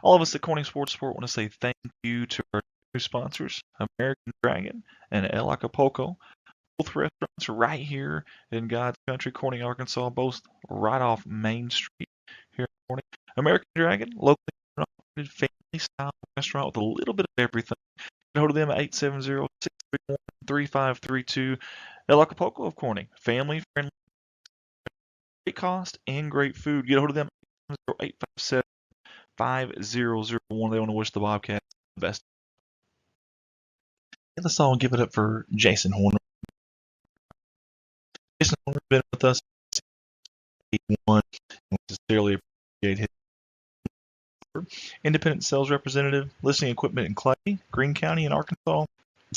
All of us at Corning Sports Support want to say thank you to our new sponsors, American Dragon and El Acapulco. Both restaurants are right here in God's country, Corning, Arkansas, both right off Main Street here in Corning. American Dragon, locally operated family-style restaurant with a little bit of everything. Get hold of them at 870-631-3532. El Acapulco of Corning, family-friendly, great cost and great food. Get hold of them at 857-5001. They want to wish the Bobcats the best. Let's all give it up for Jason Horner. Jason Horner's been with us since 1981, and we sincerely appreciate his independent sales representative, listening equipment in Clay, Greene County in Arkansas,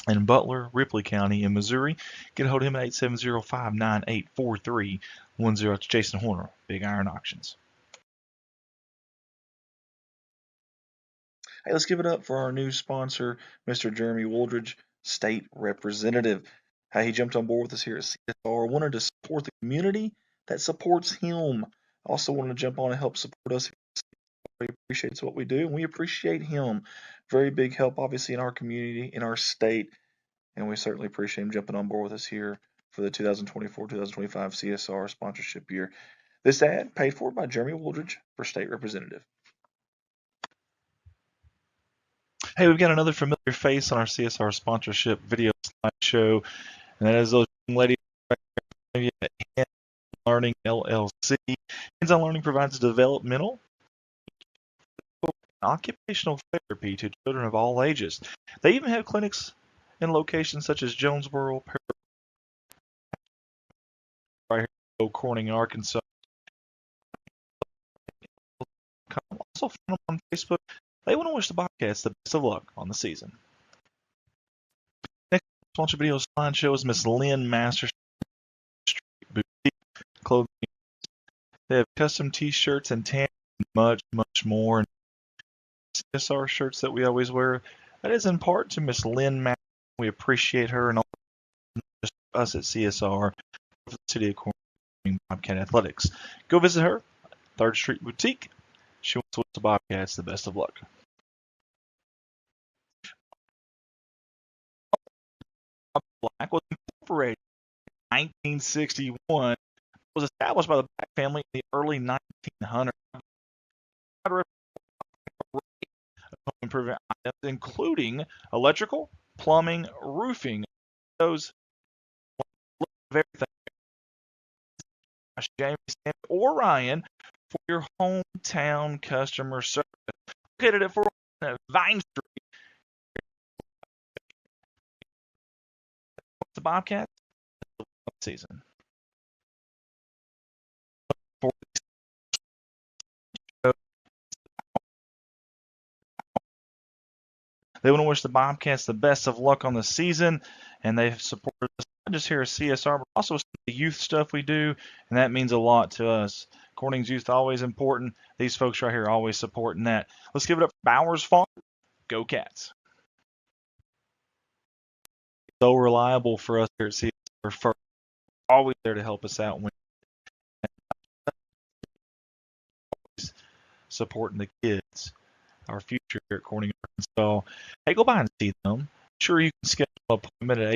and Butler, Ripley County in Missouri. Get a hold of him at 870-598-4310. It's Jason Horner, Big Iron Auctions. Hey, let's give it up for our new sponsor, Mr. Jeremy Wooldridge, State Representative. Hey, he jumped on board with us here at CSR, wanted to support the community that supports him. Also wanted to jump on and help support us. He appreciates what we do, and we appreciate him. Very big help, obviously, in our community, in our state, and we certainly appreciate him jumping on board with us here for the 2024-2025 CSR sponsorship year. This ad paid for by Jeremy Wooldridge for State Representative. Hey, we've got another familiar face on our CSR sponsorship video slideshow, and that is those young ladies at Hands On Learning LLC. Hands On Learning provides developmental and occupational therapy to children of all ages. They even have clinics in locations such as Jonesboro, right here, Corning, Arkansas. Also find them on Facebook. They want to wish the Bobcats the best of luck on the season. Next sponsor video slideshow is Miss Lynn Masters Street Boutique Clothing. They have custom T-shirts and tan, much more. And CSR shirts that we always wear. That is in part to Miss Lynn Masters. We appreciate her and all just us at CSR for the City of Corning Bobcat Athletics. Go visit her, 3rd Street Boutique. She wants to wish the Bobcats the best of luck. Black was incorporated in 1961. Was established by the Black family in the early 1900s. Improvement items, including electrical, plumbing, roofing, those everything. Jamie, Sam, or Ryan for your hometown customer service. Located at 401 Vine Street. The Bobcats season. They want to wish the Bobcats the best of luck on the season, and they've supported us not just here at CSR, but also the youth stuff we do, and that means a lot to us. Corning's youth always important. These folks right here are always supporting that. Let's give it up for Bowers Farm. Go Cats. So reliable for us here at CSR. First, always there to help us out when supporting the kids, our future here at Corning, Arkansas. Hey, go by and see them. Sure, you can schedule an appointment at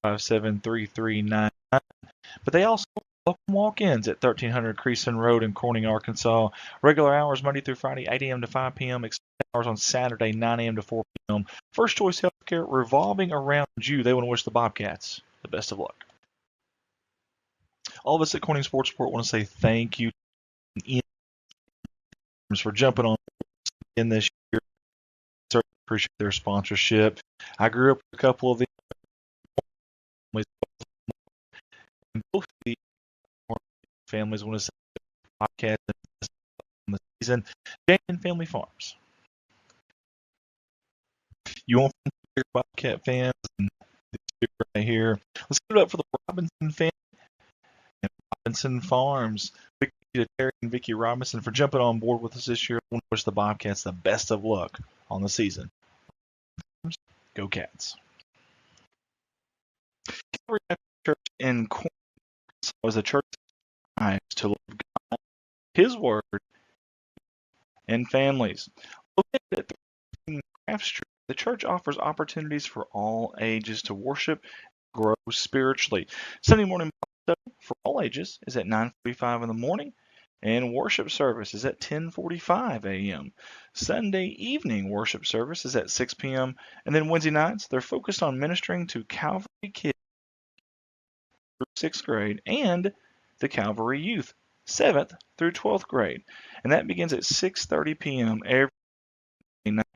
870-557-3399. But they also welcome walk-ins at 1300 Creason Road in Corning, Arkansas. Regular hours Monday through Friday, 8 a.m. to 5 p.m. Extended hours on Saturday, 9 a.m. to 4 p.m. First Choice Healthcare revolving around you. They want to wish the Bobcats the best of luck. All of us at Corning Sports Report want to say thank you for jumping on in this year. Certainly appreciate their sponsorship. I grew up with a couple of them. And both of the families want to say Bobcats on the season. Jane Family Farms. You want Bobcat fans and right here. Let's give it up for the Robinson family and Robinson Farms. Big thank you to Terry and Vicki Robinson for jumping on board with us this year. I want to wish the Bobcats the best of luck on the season. Go Cats. Calvary Church in Corning was a church to love God, His Word, and families. Located at the Craft Street, the church offers opportunities for all ages to worship and grow spiritually. Sunday morning Bible study for all ages is at 9:45 in the morning, and worship service is at 10:45 a.m. Sunday evening worship service is at 6 p.m. And then Wednesday nights, they're focused on ministering to Calvary kids through 6th grade and the Calvary youth, 7th through 12th grade. And that begins at 6:30 p.m. every night.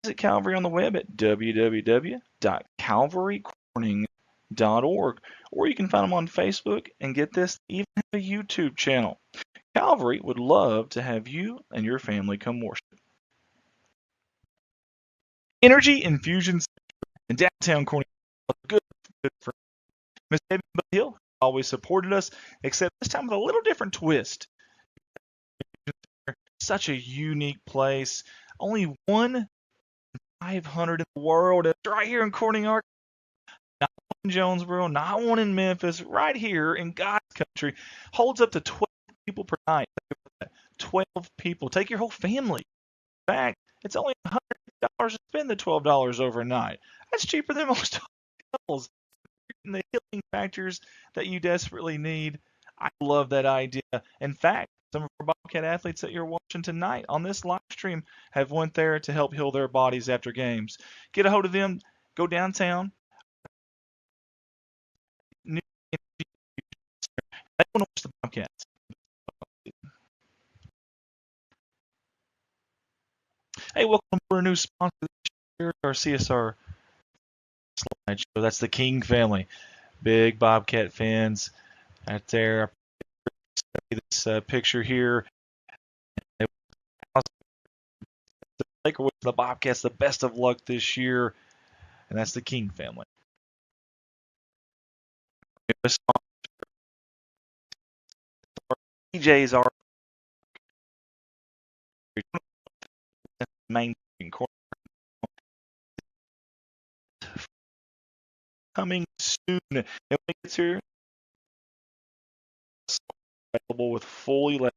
Visit Calvary on the web at www.calvarycorning.org, or you can find them on Facebook, and get this, even have a YouTube channel. Calvary would love to have you and your family come worship. Energy Infusion Center in downtown Corning, good friend. Miss Debbie Hill always supported us, except this time with a little different twist. Such a unique place. Only 1 in 500 in the world. It's right here in Corning, Arkansas. Not one in Jonesboro, not one in Memphis. Right here in God's country. Holds up to 12 people per night. 12 people. Take your whole family. In fact, it's only $100 to spend the $12 overnight. That's cheaper than most hotels. And the healing factors that you desperately need. I love that idea. In fact, some of our Bobcat athletes that you're watching tonight on this live stream have went there to help heal their bodies after games. Get a hold of them. Go downtown. They want to watch the Bobcats. Hey, welcome to our new sponsor this year, our CSR slideshow. That's the King family. Big Bobcat fans out there. This picture here. The Bobcats, the best of luck this year, and that's the King family. DJs are main coming soon. And when it gets here, available with fully electric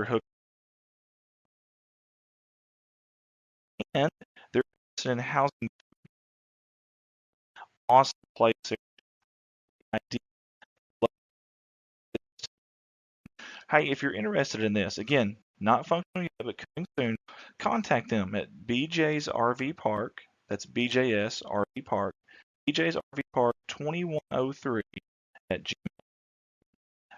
hook, and they're interested in housing. Awesome place. Hey, if you're interested in this, again, not functional yet, but coming soon, contact them at BJ's RV Park. That's BJS RV Park. BJ's RV Park 2103 at Gmail.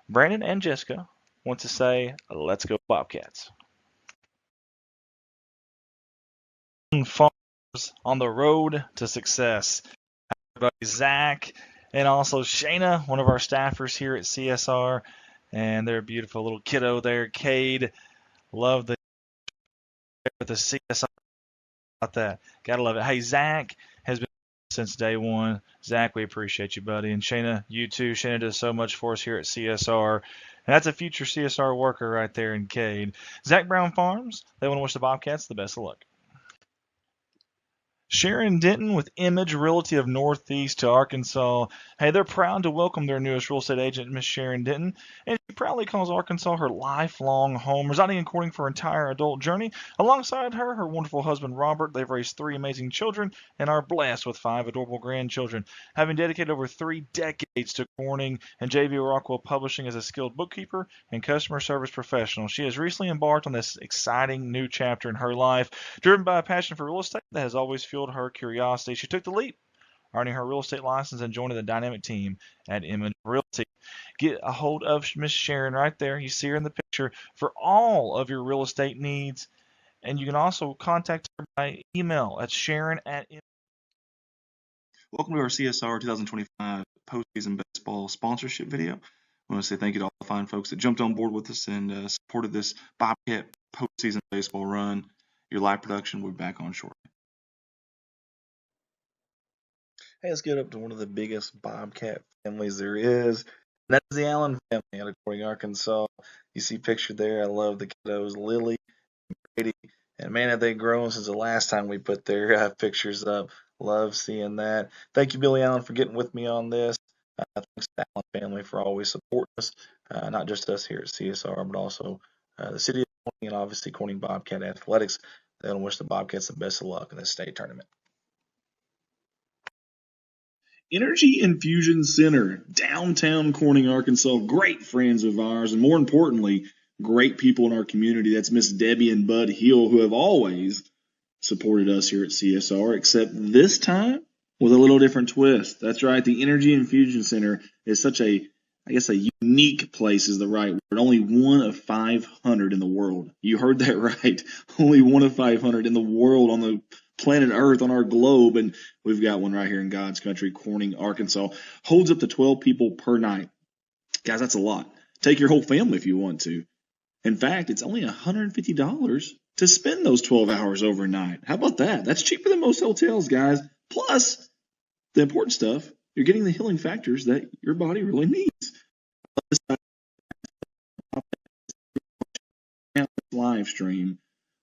Brandon and Jessica want to say, let's go Bobcats. Farms on the road to success. Everybody, Zach and also Shayna, one of our staffers here at CSR, and their beautiful little kiddo there, Cade. Love the CSR about that. Gotta love it. Hey, Zach has been since day one. Zach, we appreciate you, buddy. And Shayna, you too. Shayna does so much for us here at CSR. And that's a future CSR worker right there in Cade. Zach Brown Farms, they want to wish the Bobcats the best of luck. Sharon Denton with Image Realty of Northeast to Arkansas. Hey, they're proud to welcome their newest real estate agent, Miss Sharon Denton, and she proudly calls Arkansas her lifelong home, residing in Corning for her entire adult journey. Alongside her, her wonderful husband, Robert. They've raised 3 amazing children and are blessed with 5 adorable grandchildren. Having dedicated over 3 decades to Corning and J.V. Rockwell Publishing as a skilled bookkeeper and customer service professional, she has recently embarked on this exciting new chapter in her life. Driven by a passion for real estate that has always fueled her curiosity, she took the leap, earning her real estate license and joining the dynamic team at Image Realty. Get a hold of Miss Sharon right there. You see her in the picture for all of your real estate needs. And you can also contact her by email at sharon@. Welcome to our CSR 2025 postseason baseball sponsorship video. I want to say thank you to all the fine folks that jumped on board with us and supported this Bobcat postseason baseball run. Your live production will be back on shortly. Hey, let's get up to one of the biggest Bobcat families there is. And that's the Allen family out of Corning, Arkansas. You see pictured there. I love the kiddos, Lily and Brady. And man, have they grown since the last time we put their pictures up. Love seeing that. Thank you, Billy Allen, for getting with me on this. Thanks to the Allen family for always supporting us, not just us here at CSR, but also the city and obviously Corning Bobcat Athletics. They want to wish the Bobcats the best of luck in the state tournament. Energy Infusion Center, downtown Corning, Arkansas. Great friends of ours, and more importantly, great people in our community. That's Miss Debbie and Bud Hill, who have always supported us here at CSR, except this time with a little different twist. That's right. The Energy Infusion Center is such a unique place is the right word. Only one of 500 in the world. You heard that right. Only one of 500 in the world on the planet Earth, on our globe, and we've got one right here in God's country, Corning, Arkansas. Holds up to 12 people per night. Guys, that's a lot. Take your whole family if you want to. In fact, it's only $150 to spend those 12 hours overnight. How about that? That's cheaper than most hotels, guys. Plus, the important stuff, you're getting the healing factors that your body really needs. Live stream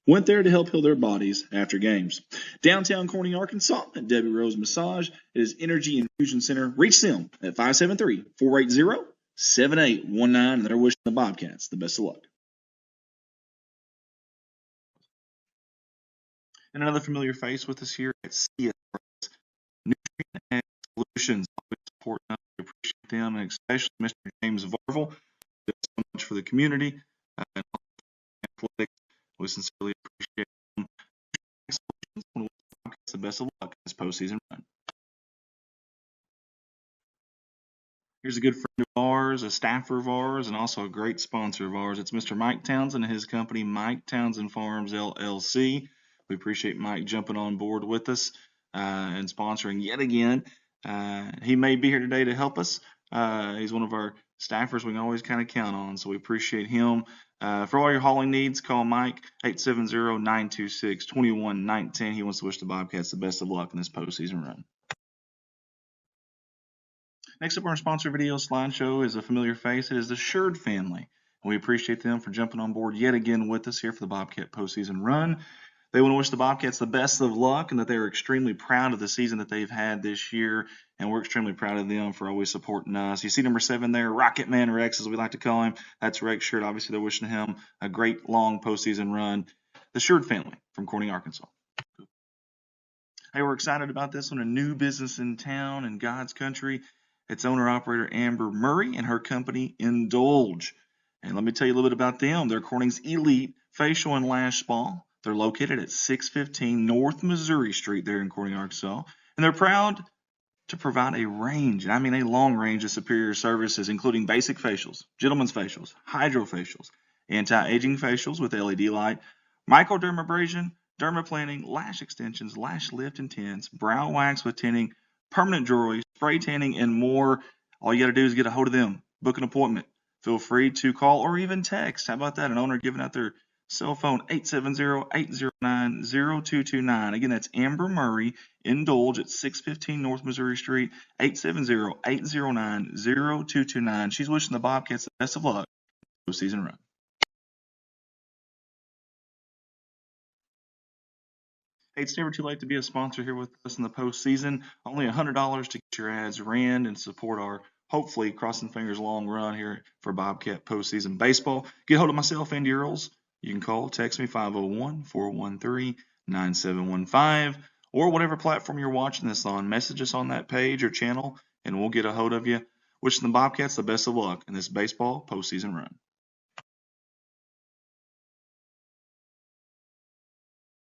went there to help heal their bodies after games. Downtown Corning, Arkansas, at Debbie Rose Massage. It is Energy Infusion Center. Reach them at 573-480-7819, and they're wishing the Bobcats the best of luck. And another familiar face with us here at CSR, Nutrient Ag Solutions. Always support them. We appreciate them, and especially Mr. James Varvel, who does so much for the community and athletics. We sincerely appreciate them. Solutions, we wish the Bobcats the best of luck in this postseason run. Here's a good friend of ours, a staffer of ours, and also a great sponsor of ours. It's Mr. Mike Townsend and his company, Mike Townsend Farms, LLC. We appreciate Mike jumping on board with us and sponsoring yet again. He may be here today to help us. He's one of our staffers we can always kind of count on, so we appreciate him. For all your hauling needs, call Mike, 870-926-2119. He wants to wish the Bobcats the best of luck in this postseason run. Next up on our sponsor video slideshow is a familiar face. It is the Sherd family. We appreciate them for jumping on board yet again with us here for the Bobcat postseason run. They want to wish the Bobcats the best of luck and that they are extremely proud of the season that they've had this year, and we're extremely proud of them for always supporting us. You see number 7 there, Rocket Man Rex, as we like to call him. That's Rex Sherd. Obviously, they're wishing him a great, long postseason run. The Sherd family from Corning, Arkansas. Hey, we're excited about this one, a new business in town in God's country. It's owner-operator Amber Murray and her company, Indulge. And let me tell you a little bit about them. They're Corning's elite facial and lash spa. They're located at 615 North Missouri Street there in Corning, Arkansas. And they're proud to provide a range, and I mean a long range of superior services, including basic facials, gentlemen's facials, hydrofacials, anti-aging facials with LED light, microdermabrasion, dermaplaning, lash extensions, lash lift and tints, brow wax with tinting, permanent jewelry, spray tanning, and more. All you got to do is get a hold of them, book an appointment. Feel free to call or even text. How about that? An owner giving out their cell phone, 870-809-0229. Again, that's Amber Murray, Indulge at 615 North Missouri Street, 870-809-0229. She's wishing the Bobcats the best of luck in the postseason run. Hey, it's never too late to be a sponsor here with us in the postseason. Only $100 to get your ads ran and support our, hopefully, crossing fingers, long run here for Bobcat postseason baseball. Get hold of myself, Andy Earls. You can call, text me, 501-413-9715, or whatever platform you're watching this on. Message us on that page or channel, and we'll get a hold of you. Wishing the Bobcats the best of luck in this baseball postseason run.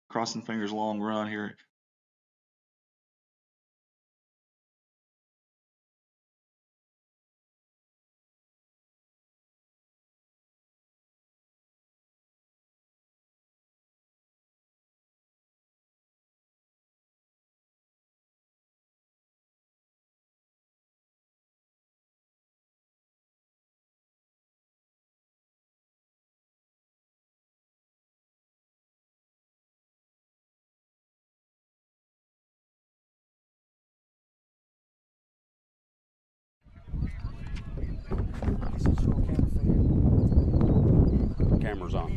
Crossing fingers, long run here Camera's on.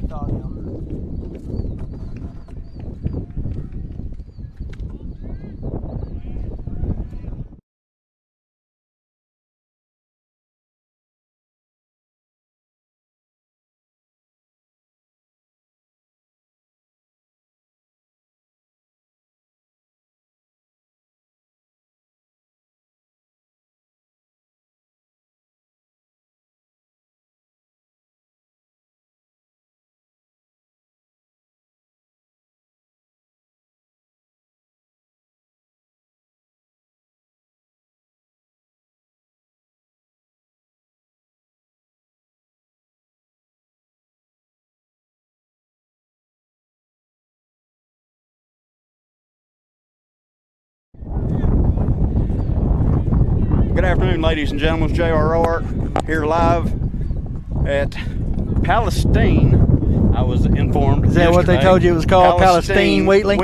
Good afternoon, ladies and gentlemen. It's JRR here live at Palestine. I was informed. Is that yesterday. what they told you it was called? Palestine Wheatley?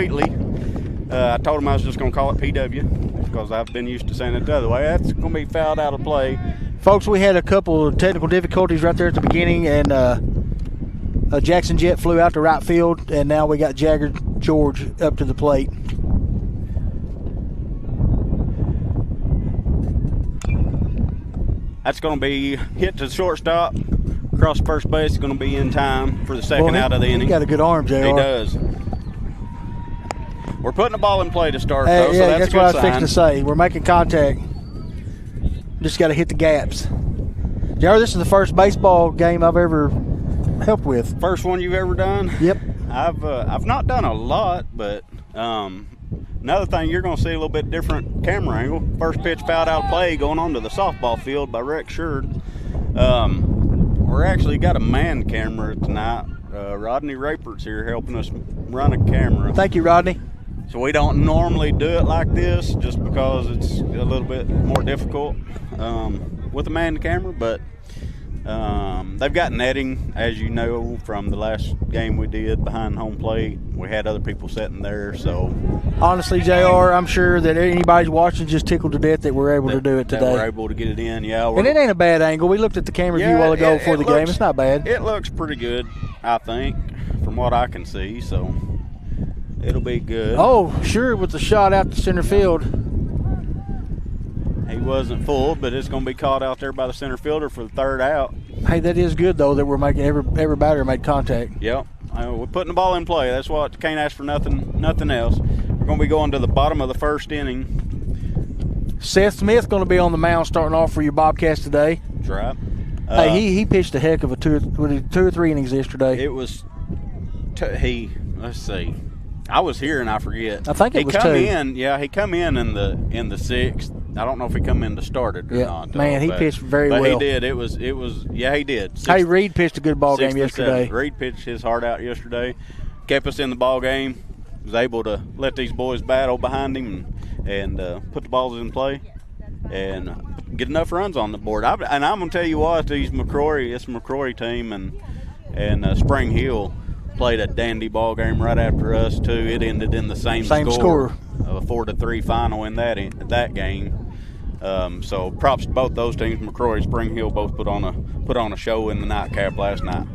I told them I was just going to call it PW because I've been used to saying it the other way. That's going to be fouled out of play. Folks, we had a couple of technical difficulties right there at the beginning, and a Jackson Jet flew out to right field, and now we got Jagger George up to the plate. That's going to be hit to shortstop. Across first base is going to be in time for the second out of the inning. He got a good arm, JR. He does. We're putting the ball in play to start, though, yeah, so that's a good what I was sign. fixing to say. We're making contact. Just got to hit the gaps. JR, this is the first baseball game I've ever helped with. First one you've ever done? Yep. I've not done a lot, but another thing, you're going to see a little bit different camera angle. First pitch fouled out of play going on to the softball field by Rex Sherd. We're actually got a man camera tonight. Rodney Rapert's here helping us run a camera. Thank you, Rodney. So we don't normally do it like this just because it's a little bit more difficult with a man camera, but they've got netting, as you know, from the last game we did behind home plate. We had other people sitting there, so. Honestly, JR, I'm sure that anybody's watching just tickled to death that we're able to do it today. That we're able to get it in, yeah. And it ain't a bad angle. We looked at the camera view a while ago before the game. It's not bad. It looks pretty good, I think, from what I can see, so it'll be good. Oh, sure, with the shot out to center field. He wasn't full, but it's going to be caught out there by the center fielder for the third out. Hey, that is good, though, that we're making every batter made contact. Yep. We're putting the ball in play. That's what, can't ask for nothing else. We're going to be going to the bottom of the first inning. Seth Smith going to be on the mound starting off for your Bobcats today. That's right. Hey, he pitched a heck of a two or three innings yesterday. It was let's see. I was here and I forget. I think it was two. He come in the sixth. I don't know if he come in to start it or not. Man, he pitched very well. But he did. It was. Yeah, he did. Hey, Reed pitched a good ball game yesterday. Reed pitched his heart out yesterday. Kept us in the ball game. Was able to let these boys battle behind him and put the balls in play and get enough runs on the board. And I'm gonna tell you what, this McCrory team and Spring Hill played a dandy ball game right after us too. It ended in the same score. A 4-3 final in that game. So props to both those teams. McCrory, Spring Hill both put on a show in the nightcap last night.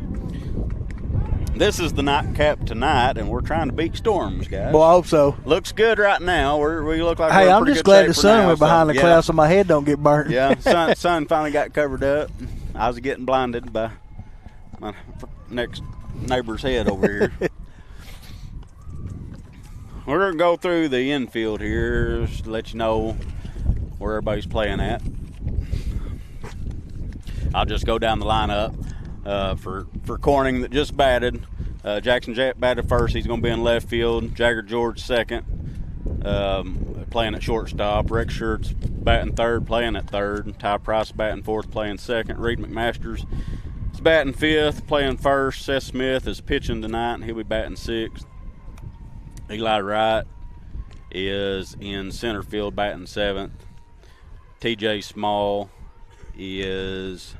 This is the nightcap tonight, and we're trying to beat storms, guys. Well, I hope so. Looks good right now. We look like hey, we're in I'm pretty just good glad shape the sun now, went behind the clouds so my head don't get burnt. Yeah, sun finally got covered up. I was getting blinded by my next neighbor's head over here. We're going to go through the infield here just to let you know where everybody's playing at. I'll just go down the lineup for Corning that just batted. Jackson Jet batted first. He's going to be in left field. Jagger George second, playing at shortstop. Rex Sherd's batting third, playing at third. Ty Price batting fourth, playing second. Reed McMasters is batting fifth, playing first. Seth Smith is pitching tonight, and he'll be batting sixth. Eli Wright is in center field batting seventh. TJ Small is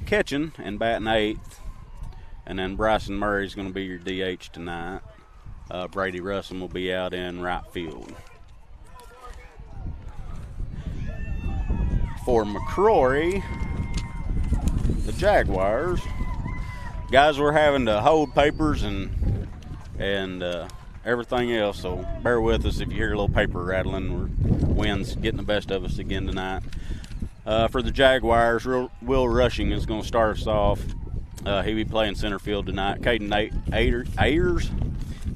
catching and batting eighth. And then Bryson Murray is going to be your DH tonight. Brady Russell will be out in right field. For McCrory, the Jaguars, guys, we're having to hold papers and everything else, so bear with us if you hear a little paper rattling. Wind's getting the best of us again tonight. For the Jaguars, Will Rushing is going to start us off. He'll be playing center field tonight. Caden Ayers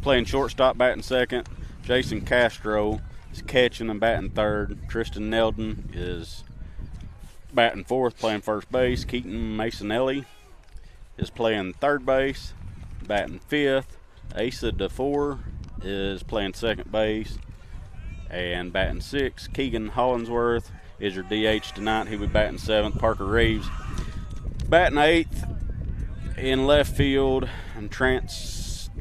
playing shortstop, batting second. Jason Castro is catching and batting third. Tristan Neldon is batting fourth, playing first base. Keaton Masonelli is playing third base, batting fifth. Asa DeFore is playing second base and batting sixth. Keegan Hollinsworth is your DH tonight. He'll be batting seventh. Parker Reeves batting eighth. In left field, and Trance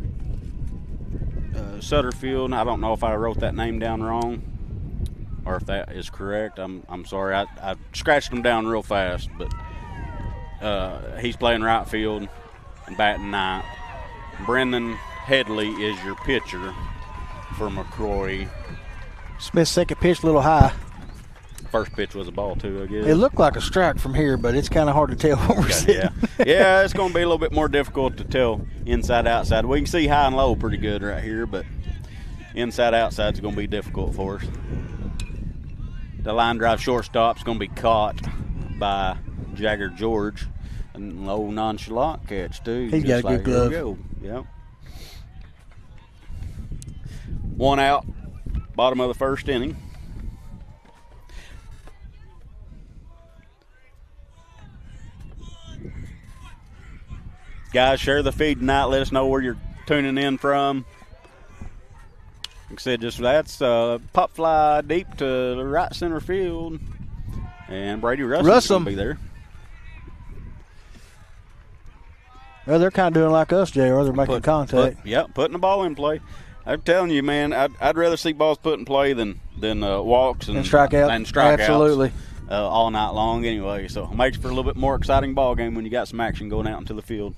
Sutterfield. I don't know if I wrote that name down wrong. or if that is correct. I'm sorry. I scratched him down real fast, but he's playing right field and batting ninth. Brendan Headley is your pitcher for McCrory. Smith's second pitch a little high. First pitch was a ball too, I guess. It looked like a strike from here, but it's kind of hard to tell what we're seeing. Yeah, it's going to be a little bit more difficult to tell inside outside. We can see high and low pretty good right here, but inside outside is going to be difficult for us. The line drive shortstop is going to be caught by Jagger George. A low nonchalant catch too. He's got a good glove. Go. Yep. One out, bottom of the first inning. Guys, share the feed tonight. Let us know where you're tuning in from. Like I said, just that's pop fly deep to the right center field. And Brady Russell's going to be there. Well, they're kind of doing like us, JR. They're making contact. Putting the ball in play. I'm telling you, man, I'd rather see balls put in play than walks and strikeouts. Absolutely. All night long anyway. So it makes for a little bit more exciting ball game when you got some action going out into the field.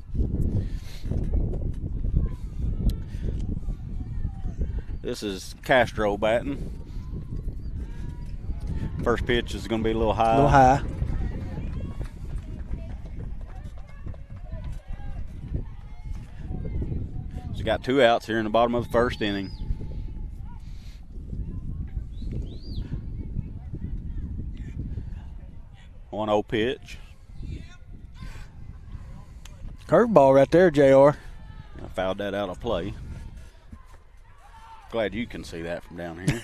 This is Castro batting. First pitch is going to be a little high. A little high. So got 2 outs here in the bottom of the first inning. One 0 pitch. Curveball right there, JR. I fouled that out of play. Glad you can see that from down here.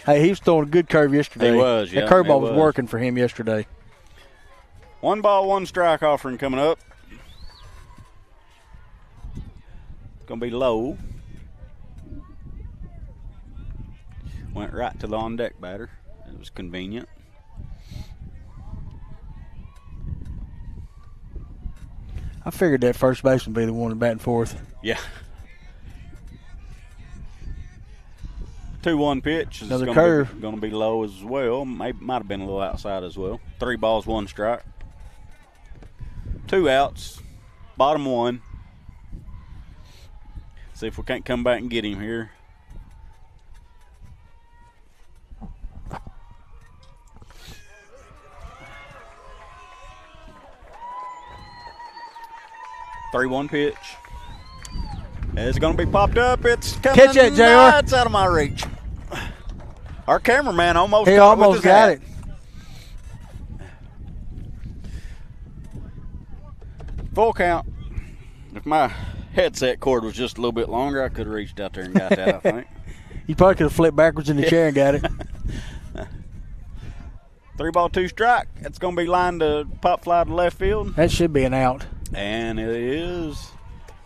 Hey, he was throwing a good curve yesterday. He was, yeah. That curveball was working for him yesterday. 1 ball, 1 strike offering coming up. Going to be low. Went right to the on-deck batter. It was convenient. I figured that first baseman would be the one batting fourth. Yeah. 2-1 pitch. Another curve. Going to be low as well. Might have been a little outside as well. 3 balls, 1 strike. 2 outs. Bottom 1. See if we can't come back and get him here. Three-one pitch. It's going to be popped up. It's coming. Catch it, JR. It's out of my reach. Our cameraman almost got it. Full count. If my headset cord was just a little bit longer, I could have reached out there and got that, I think. You probably could have flipped backwards in the chair and got it. 3 ball, 2 strike. It's going to be lined to pop fly to left field. That should be an out. And it is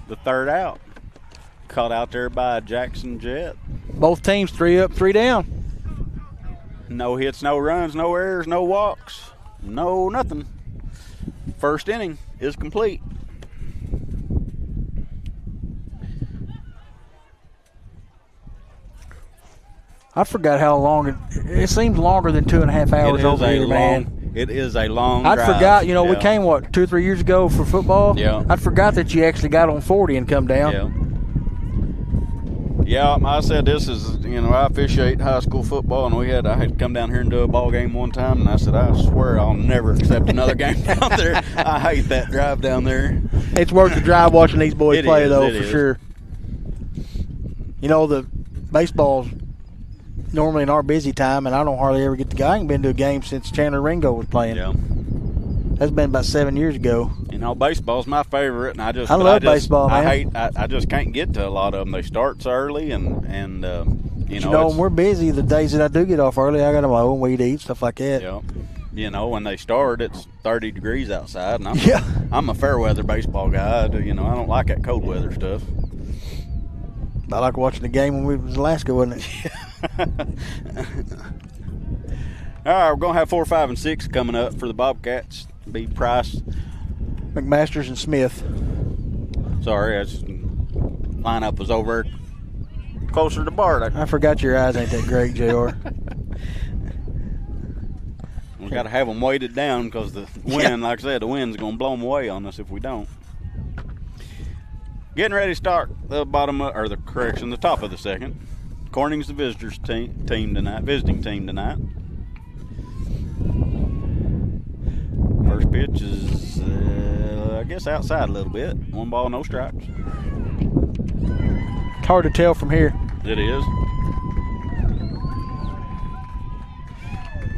the 3rd out. Caught out there by Jackson Jet. Both teams 3 up, 3 down. No hits, no runs, no errors, no walks, no nothing. First inning is complete. I forgot how long it seems longer than 2.5 hours over here, man. It is a long I drive. forgot, we came, 2 or 3 years ago for football? Yeah. I forgot that you actually got on 40 and come down. Yeah, I said this is, I officiate high school football, and I had to come down here and do a ball game one time, and I said, I swear I'll never accept another game down there. I hate that drive down there. It's worth the drive watching these boys play, though, for is. sure. The baseball's normally in our busy time, and I don't hardly ever get to go. I ain't been to a game since Chandler Ringo was playing. Yeah. That's been about 7 years ago. Baseball's my favorite, and I love baseball, man. I just can't get to a lot of them. They start so early, and when we're busy, the days that I do get off early, I got to mow and weed eat, stuff like that. Yeah. When they start, it's 30 degrees outside, and I'm a fair weather baseball guy. I don't like that cold weather stuff. I like watching the game when we was in Alaska, wasn't it? All right, we're going to have 4, 5, and 6 coming up for the Bobcats. Be Price, McMasters, and Smith. Sorry, lineup was over. closer to Bart. I forgot your eyes ain't that great, JR. We got to have them weighted down because the wind, like I said, the wind's going to blow them away on us if we don't. Getting ready to start the the top of the second. Corning's the visitors team tonight, visiting team tonight. First pitch is, I guess, outside a little bit. 1 ball, no strikes. It's hard to tell from here. It is.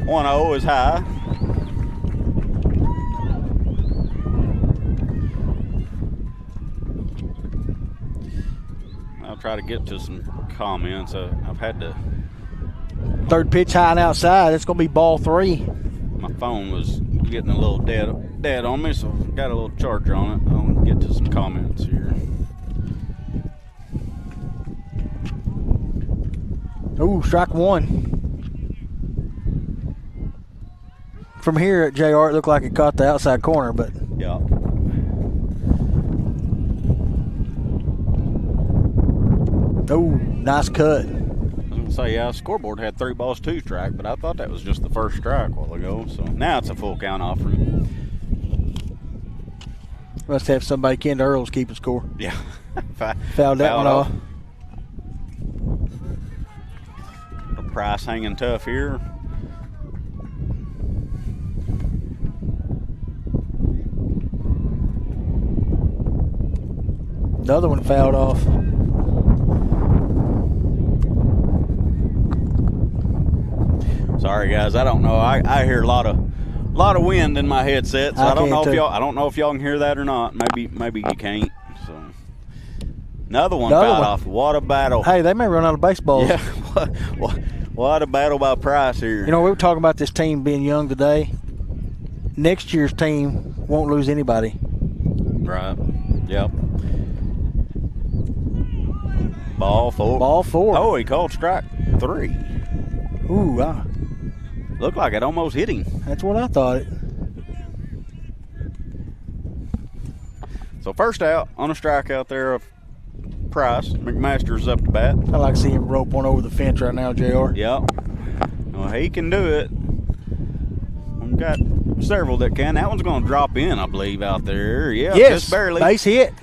1-0 is high. I'll try to get to some comments. I've had to. Third pitch high and outside. It's going to be ball 3. My phone was getting a little dead on me, so I've got a little charger on it. I'll get to some comments here. Ooh, strike 1. From here at JR, it looked like it caught the outside corner, but Yeah. oh, nice cut. I was going to say, yeah, scoreboard had 3 balls, 2 strike, but I thought that was just the first strike a while ago. So now it's a full count offering. Must have somebody Ken Earls keeping score. Yeah. Fouled that one off. The Price hanging tough here. The other one fouled off. Sorry guys, I don't know. I hear a lot of wind in my headset, so I don't know if y'all can hear that or not. Maybe you can't. So another one fouled off. What a battle! Hey, they may run out of baseballs. Yeah, what a battle by Price here. You know, we were talking about this team being young today. Next year's team won't lose anybody. Right. Yep. Ball 4. Ball 4. Oh, he called strike 3. Ooh, Looked like it almost hit him. that's what I thought. So first out on a strikeout there of Price. McMaster's up to bat. I like seeing him rope one over the fence right now, JR. Yep. Well, he can do it. We've got several that can. That one's going to drop in, I believe, out there. Yeah, yes, just barely. Base hit.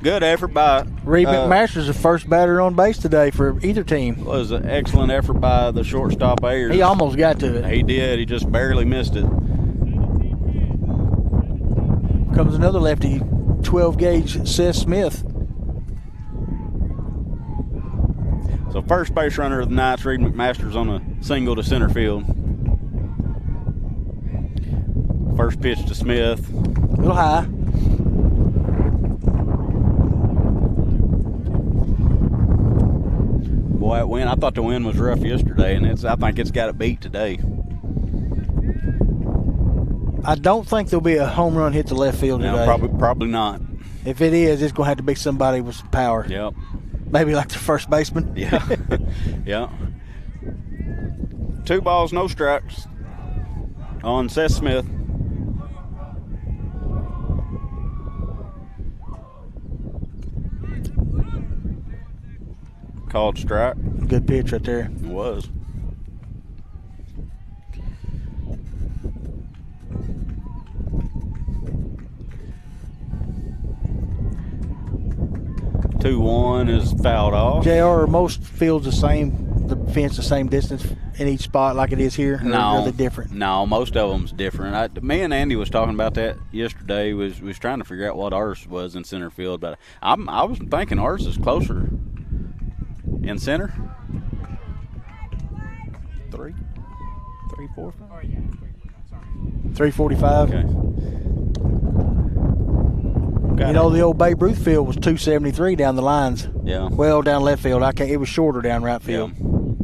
Good effort by Reed McMaster's the first batter on base today for either team. Was an excellent effort by the shortstop Ayers. He almost got to it. He did. He just barely missed it. Comes another lefty, 12 gauge Seth Smith. So first base runner of the night, Reed McMaster's on a single to center field. First pitch to Smith. A little high. Boy, that wind, I thought the wind was rough yesterday, and I think it's got it beat today. I don't think there'll be a home run hit to left field today. No, probably not. If it is, it's going to have to be somebody with some power. Yep. Maybe like the first baseman. Yeah. Yeah. 2 balls, no strikes on Seth Smith. Called strike. Good pitch right there. It was. Two one is fouled off. JR, most fields the same, the fence the same distance in each spot like it is here? No, are they different? No, most of them's different. Me and Andy was talking about that yesterday. We was trying to figure out what ours was in center field, but I was thinking ours is closer in center. 3, 4, 5. 345. Okay. You know, the old Babe Ruth field was 273 down the lines. Yeah. Well, down left field. It was shorter down right field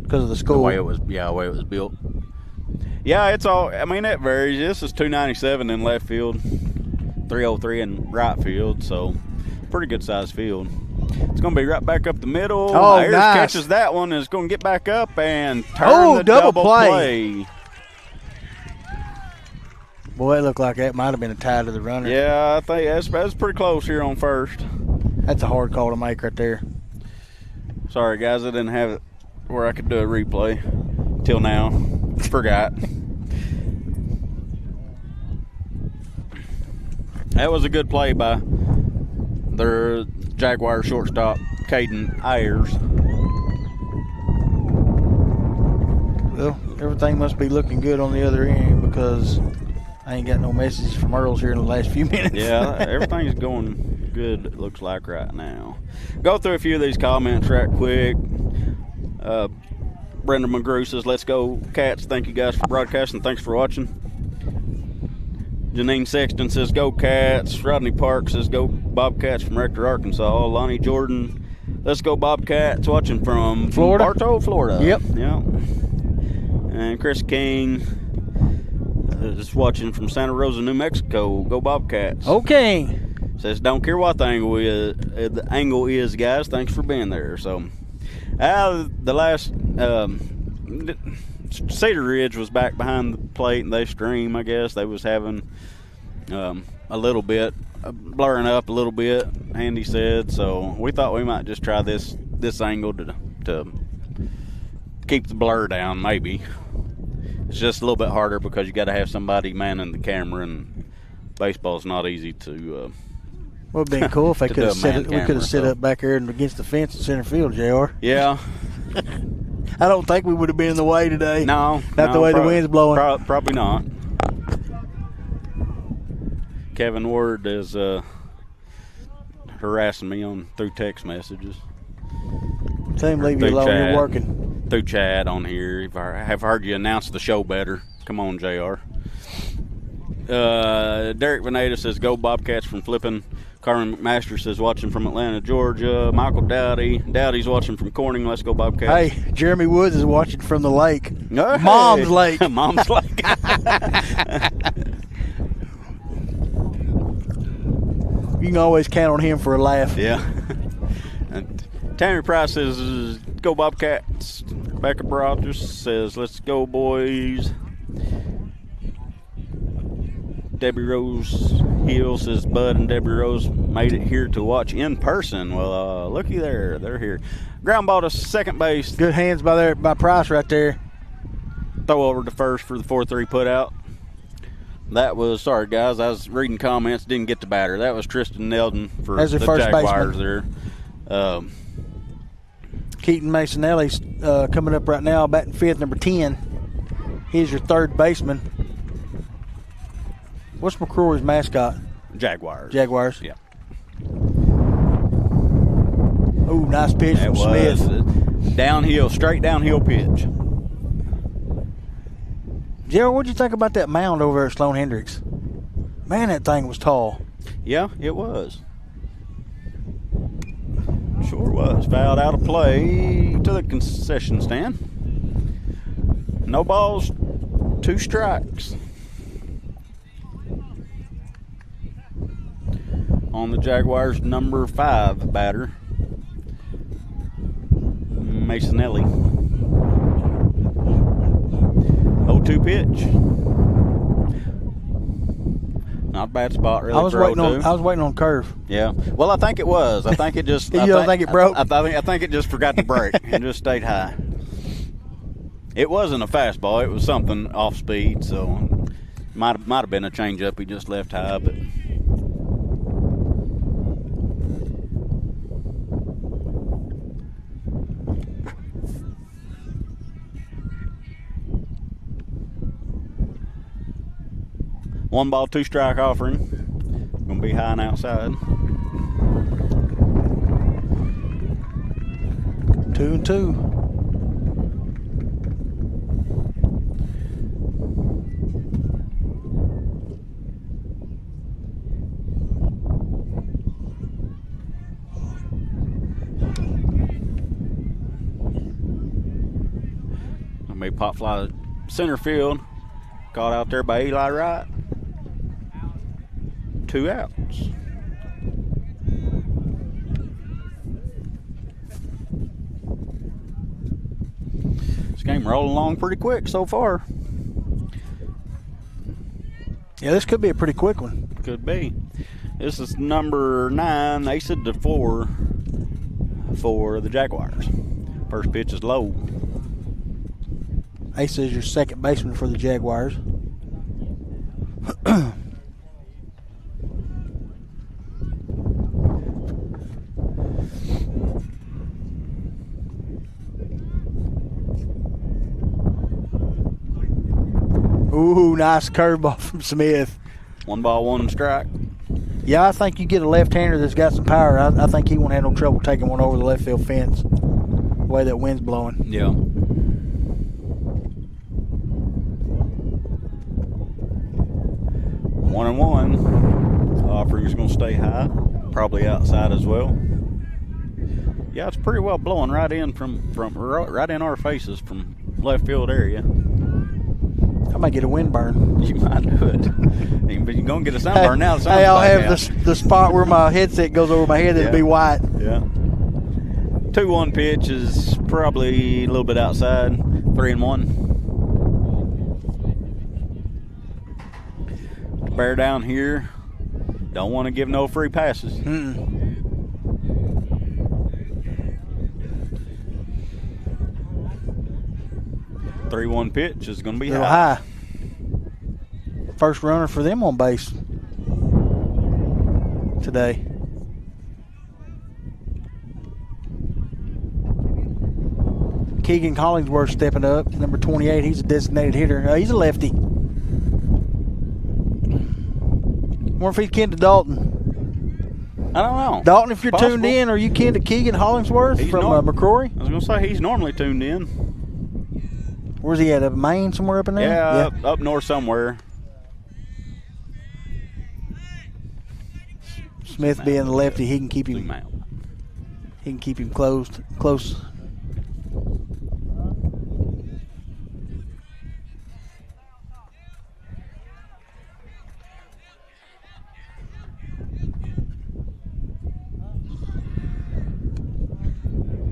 because of the school. The way it was built. Yeah, it's all. I mean, that varies. This is 297 in left field, 303 in right field. So, pretty good sized field. It's going to be right back up the middle. Oh, Ayers nice. catches that one. And it's going to get back up and turn the double play. Boy, it looked like that might have been a tie to the runner. Yeah, I think that's pretty close here on first. That's a hard call to make right there. Sorry, guys, I didn't have it where I could do a replay till now. Forgot. That was a good play by their Jaguar shortstop, Caden Ayers. Well, everything must be looking good on the other end because I ain't got no messages from Earls here in the last few minutes. Yeah, everything's going good, it looks like right now. Go through a few of these comments right quick. Brendan McGrew says, let's go Cats. Thank you guys for broadcasting. Thanks for watching. Janine Sexton says, go Cats. Rodney Park says, go Bobcats from Rector, Arkansas. Lonnie Jordan, let's go Bobcats. Watching from Florida. Bartow, Florida. Yep. And Chris King is watching from Santa Rosa, New Mexico. Go Bobcats. Okay. Says, don't care what the angle is, guys. Thanks for being there. So, the last Cedar Ridge was back behind the plate, and they stream. I guess they was having a little bit blurring up a little bit. Andy said, so we thought we might just try this angle to keep the blur down. Maybe it's just a little bit harder because you got to have somebody manning the camera, and baseball's not easy to. Would have been cool if they could have set it. We could have set so. up back there against the fence in center field, JR. Yeah. I don't think we would have been in the way today. No. Not the way the wind's blowing. Probably not. Kevin Ward is harassing me through text messages. Tell him leave you alone. You're working. Through chat on here. I have heard you announce the show better. Come on, JR. Derek Veneta says, go Bobcats from Flippin'. Carmen McMaster says, watching from Atlanta, Georgia. Michael Dowdy's watching from Corning. Let's go Bobcats. Hey, Jeremy Woods is watching from the lake. Hey. Mom's Lake. Mom's Lake. You can always count on him for a laugh. Yeah. And Tammy Price says, go Bobcats. Becca Rogers says, let's go, boys. Debbie Rose Hill says, Bud and Debbie Rose made it here to watch in person. Well, looky there. They're here. Ground ball to second base. Good hands by Price right there. Throw over to first for the 4-3 put out. That was, sorry guys, I was reading comments, didn't get the batter. That was Tristan Nelden for the Jaguars there. Keaton Masonelli's coming up right now, batting fifth, number 10. He's your third baseman. What's McCrory's mascot? Jaguars. Yeah. Oh, nice pitch from Smith. Downhill, straight downhill pitch. Gerald, what'd you think about that mound over at Sloan Hendricks? Man, that thing was tall. Yeah, it was. Sure was. Fouled out of play to the concession stand. No balls, 2 strikes. On the Jaguars, number 5 batter, Masonelli. 0-2 pitch. Not a bad spot, really. I was waiting on curve. Yeah. Well, I think it was. I think it just. You don't think it broke? I think it just forgot to break and just stayed high. It wasn't a fastball. It was something off speed, so might have been a changeup. He just left high, but. One ball, 2 strike offering. Gonna be high and outside. 2-2. Gonna be pop fly center field. Caught out there by Eli Wright. 2 outs. This game rolling along pretty quick so far. Yeah, this could be a pretty quick one. Could be. This is number 9, Asa DeFore. for the Jaguars. First pitch is low. Asa is your second baseman for the Jaguars. Ooh, nice curveball from Smith. 1 ball, 1 strike. Yeah, I think you get a left-hander that's got some power. I think he won't have no trouble taking one over the left field fence. The way that wind's blowing. Yeah. 1-1. Offering's going to stay high. Probably outside as well. Yeah, it's pretty well blowing right in from right in our faces from left field area. I might get a wind burn. You might do it. But you're going to get a sunburn now. Hey, I'll have the spot where my headset goes over my head that'll be white. Yeah. 2-1 pitch is probably a little bit outside. 3-1. Bear down here. Don't want to give no free passes. 3-1 pitch is going to be high. First runner for them on base today. Keegan Hollingsworth stepping up, number 28. He's a designated hitter. He's a lefty. Wonder if he's kin to Dalton. I don't know. Dalton, if you're tuned in, are you kin to Keegan Hollingsworth from McCrory? I was going to say he's normally tuned in. Where's he at? Up Maine, somewhere up in there? Yeah. Up north somewhere. Smith being the lefty, he can keep him. He can keep him close.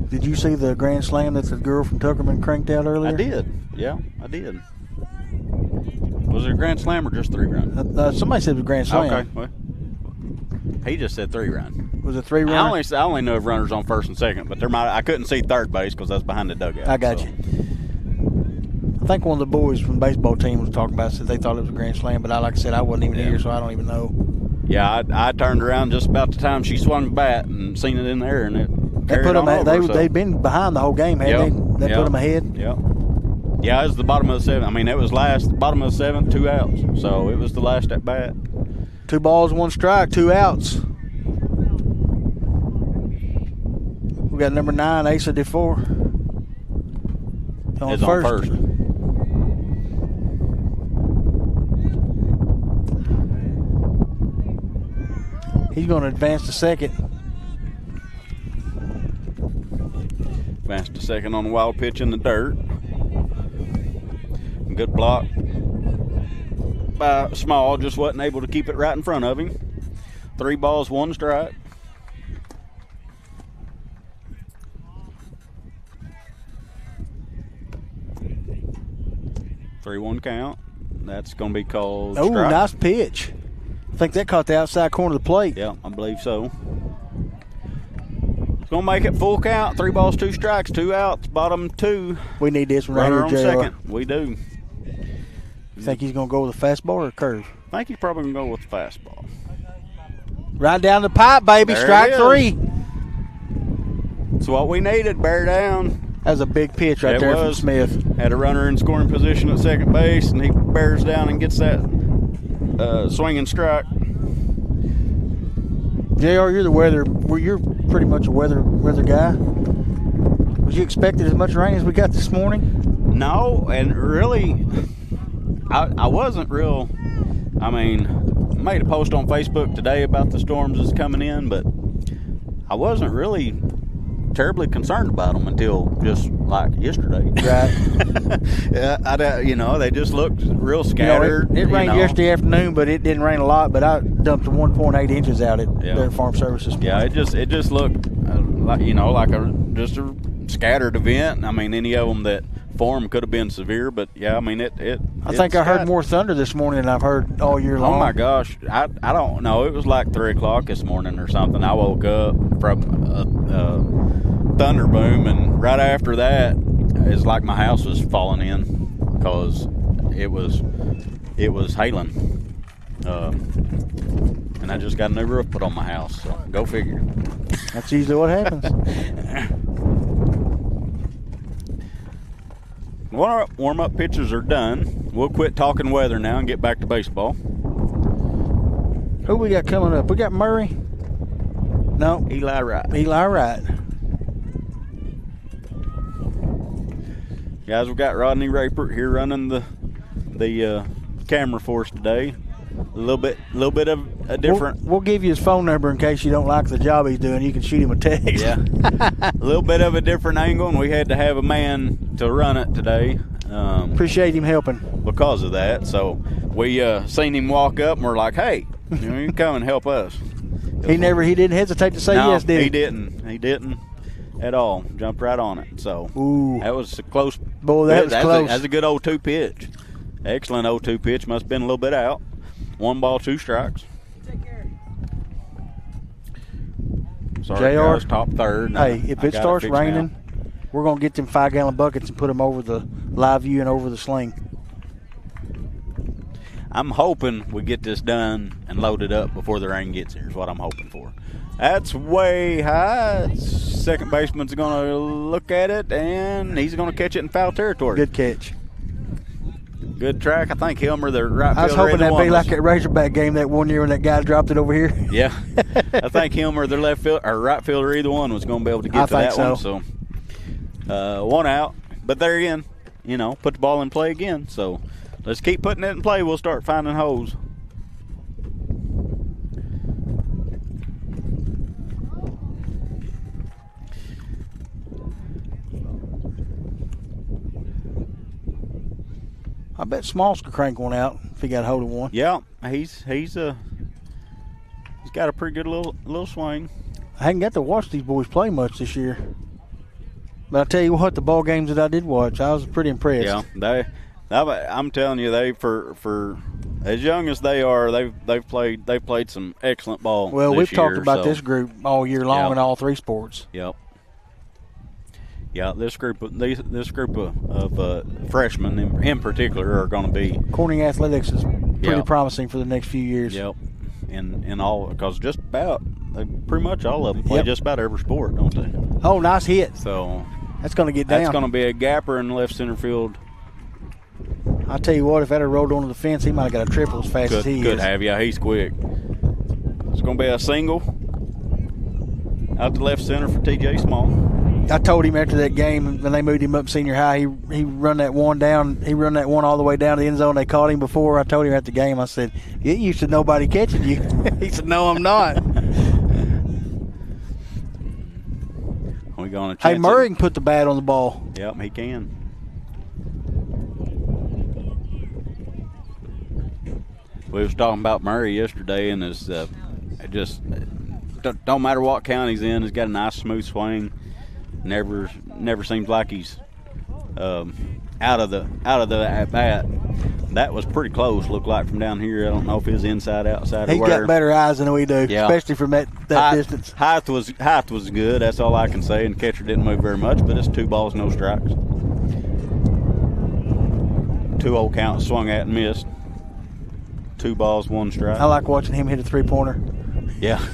Did you see the grand slam that the girl from Tuckerman cranked out earlier? I did. Yeah, I did. Was it a grand slam or just 3-run? Somebody said it was a grand slam. Okay. Well, he just said 3-run. Was it 3-run? I only know of runners on first and second, but I couldn't see third base because I was behind the dugout. I got you. I think one of the boys from the baseball team was talking about it, said they thought it was a grand slam, but like I said, I wasn't even here, so I don't even know. Yeah, I turned around just about the time she swung the bat and seen it in there, and it carried on over. They'd been behind the whole game, hadn't they? They put them ahead. Yeah. Yeah, it was the bottom of the 7th. I mean, it was bottom of the 7th, 2 outs. So it was the last at bat. 2 balls, 1 strike, 2 outs. We got number 9, Asa DeFore. On first. He's going to advance to second. Advance to second on the wild pitch in the dirt. Good block by Small, just wasn't able to keep it right in front of him. 3 balls, 1 strike. Three 1 count. That's going to be called strike. Oh, nice pitch. I think that caught the outside corner of the plate. Yeah, I believe so. It's going to make it full count. 3 balls, 2 strikes, 2 outs, bottom 2. We need this one Runner right on here, JR. second. We do. You think he's going to go with a fastball or a curve? I think he's probably going to go with the fastball. Right down the pipe, baby. There Strike 3. That's what we needed. Bear down. That was a big pitch right there from Smith. Had a runner in scoring position at second base, and he bears down and gets that swinging strike. JR, you're the weather. You're pretty much a weather guy. Was you expecting as much rain as we got this morning? No, and really, I wasn't real. I mean, I made a post on Facebook today about the storms that's coming in, but I wasn't really terribly concerned about them until just like yesterday. Right. Yeah, they just looked real scattered. It rained yesterday afternoon, but it didn't rain a lot. But I dumped 1.8 inches out at their farm services. Yeah, it just looked like a scattered event. I mean, any of them that form could have been severe, but yeah, I mean I think I heard more thunder this morning than I've heard all year long. Oh my gosh, I don't know. It was like 3 o'clock this morning or something. I woke up from a thunder boom, and right after that, it's like my house was falling in because it was hailing. And I just got a new roof put on my house, so go figure. That's usually what happens. Warm-up pitches are done. We'll quit talking weather now and get back to baseball. Who we got coming up? We got Murray? No. Eli Wright. Eli Wright. Guys, we got Rodney Rapert here running the camera for us today. A little bit of a different. We'll give you his phone number in case you don't like the job he's doing. You can shoot him a text. Yeah, a little bit of a different angle, and we had to have a man to run it today. Appreciate him helping because of that. So we seen him walk up, and we're like, "Hey, you can come and help us." He didn't hesitate to say yes, did he? He didn't at all. Jumped right on it. So ooh, that was a close. Boy, that was close. That's a good 0-2 pitch. Excellent 0-2 pitch. Must have been a little bit out. 1 ball, 2 strikes. Sorry, JR, guys, top third. Hey, if it starts raining, we're going to get them 5-gallon buckets and put them over the live view and over the sling. I'm hoping we get this done and loaded up before the rain gets here is what I'm hoping for. That's way high. Second baseman's going to look at it, and he's going to catch it in foul territory. Good catch. Good track. I think Hilmer, the right fielder. I was hoping that'd be like that Razorback game that one year when that guy dropped it over here. Yeah. I think Hilmer, their left field or right fielder, either one was going to be able to get to that one. So 1 out. But there again, put the ball in play again. So let's keep putting it in play. We'll start finding holes. I bet Smalls could crank one out if he got a hold of one. Yeah, he's got a pretty good little swing. I hadn't got to watch these boys play much this year, but I tell you what, the ball games that I did watch, I was pretty impressed. Yeah, I'm telling you, they for as young as they are, they've played some excellent ball. Well, we've talked about so. this group all year long in all 3 sports. Yep. Yeah, this group of freshmen in particular are going to be. Corning athletics is pretty promising for the next few years. Yep, and all because just about pretty much all of them play just about every sport, don't they? Oh, nice hit! So that's going to get down. That's going to be a gapper in left center field. I tell you what, if that had rolled onto the fence, he might have got a triple as fast as he is. Could have, yeah. He's quick. It's going to be a single out to left center for TJ Small. I told him after that game when they moved him up senior high, he run that one down. He run that one all the way down to the end zone. They caught him before. I told him at the game, I said, "You used to nobody catching you." He said, "No, I'm not." We going to hey, Murray can put the bat on the ball. Yep, he can. We was talking about Murray yesterday, and it's just don't matter what count he's in. He's got a nice smooth swing. Never seems like he's out of the at bat. That was pretty close. Looked like from down here. I don't know if it's inside, outside. He's got better eyes than we do, especially from that distance. Height was good. That's all I can say. And the catcher didn't move very much, but it's 2 balls, no strikes. 2-0 count, swung at and missed. 2 balls, 1 strike. I like watching him hit a 3-pointer. Yeah.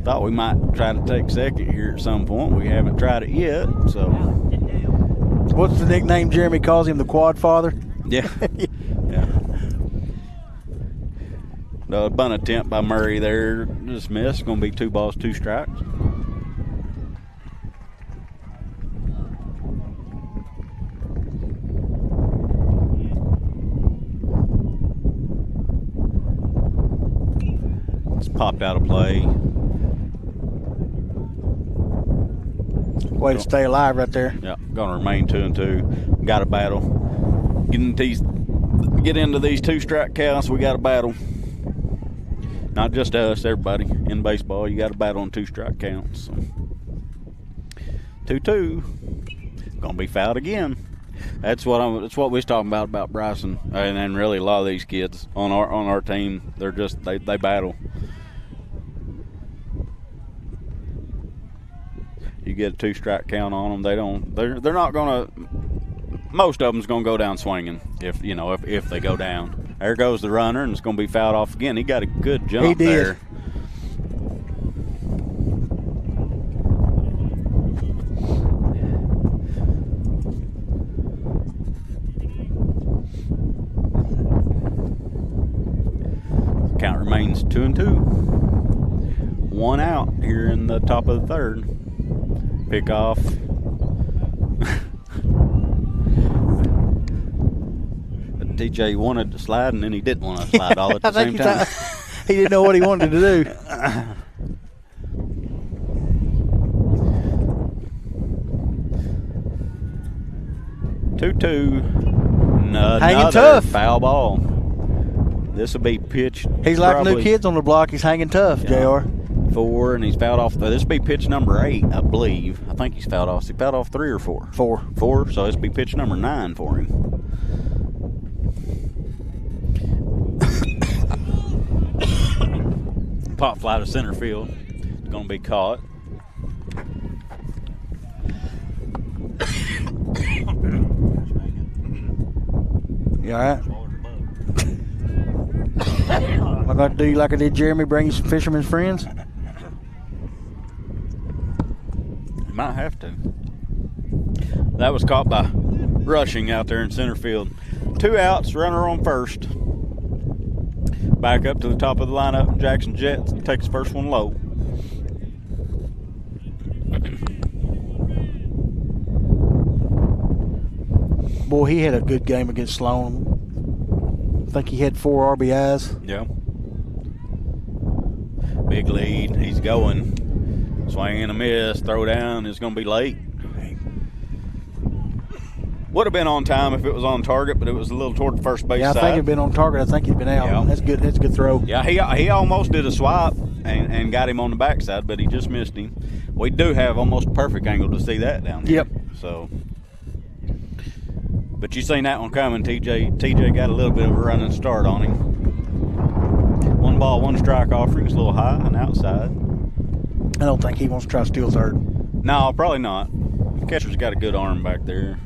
Thought we might try to take second here at some point. We haven't tried it yet, so. What's the nickname Jeremy calls him? The Quad Father? Yeah. Yeah. The bunt attempt by Murray there, dismissed. Going to be 2 balls, 2 strikes. It's popped out of play. Way to stay alive right there. Yeah, going to remain 2-2. Got a battle. Get into these 2-strike counts. We got a battle. Not just us, everybody in baseball. You got a battle on 2-strike counts. So. 2-2. Gonna be fouled again. That's what we was talking about Bryson, and really a lot of these kids on our team. They're just they battle. You get a 2-strike count on them. They're not gonna. Most of them's gonna go down swinging if they go down. There goes the runner, and it's gonna be fouled off again. He got a good jump he did. there. Count remains 2-2. 1 out here in the top of the third. Pick off. TJ wanted to slide, and then he didn't want to slide all at the same time. He didn't know what he wanted to do. 2-2. Hanging tough. Foul ball. This will be pitched. He's like new kids on the block. He's hanging tough, JR. 4, and he's fouled off. This will be pitch number 8, I believe. I think he's fouled off. Is he fouled off 3 or 4? 4. 4, so this will be pitch number 9 for him. Pop fly to center field. It's going to be caught. You all right? Am I going to do you like I did Jeremy, bring you some fisherman's friends? You might have to. That was caught by Rushing out there in center field. 2 outs, runner on first. Back up to the top of the lineup. Jackson Jets takes the first one low. Boy, he had a good game against Sloan. I think he had 4 RBIs. Yeah. Big lead. He's going. Swing and a miss. Throw down. It's going to be late. Would have been on time if it was on target, but it was a little toward the first base side. I think it'd been on target. I think he'd been out. Yeah. That's good. That's a good throw. Yeah, he almost did a swap and got him on the backside, but he just missed him. We do have almost a perfect angle to see that down there. Yep. So, but you seen that one coming. TJ got a little bit of a running start on him. 1 ball, 1 strike offerings, a little high and outside. I don't think he wants to try to steal third. No, probably not. The catcher's got a good arm back there.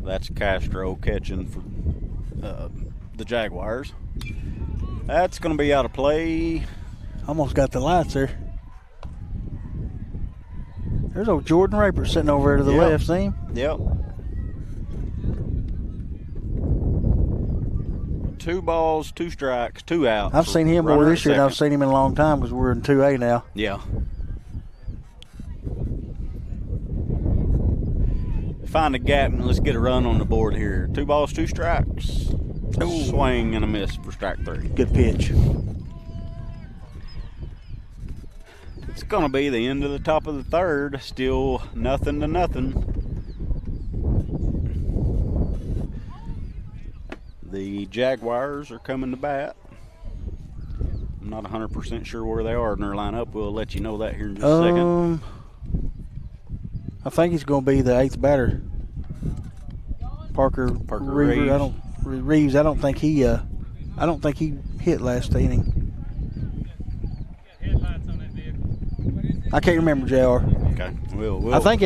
That's Castro catching for the Jaguars. That's going to be out of play. Almost got the lights there. There's old Jordan Raper sitting over there to the left, see him? Yep. 2 balls, 2 strikes, 2 outs. I've seen him more this year than I've seen him in a long time because we're in 2A now. Yeah. Find a gap and let's get a run on the board here. 2 balls, 2 strikes. Ooh. Swing and a miss for strike 3. Good pitch. It's going to be the end of the top of the third. Still 0-0. The Jaguars are coming to bat. I'm not 100% sure where they are in their lineup. We'll let you know that here in just a second. I think he's going to be the 8th batter. Parker Reeves. Reeves. I don't think he hit last inning. I can't remember, JR. Okay, we'll. I think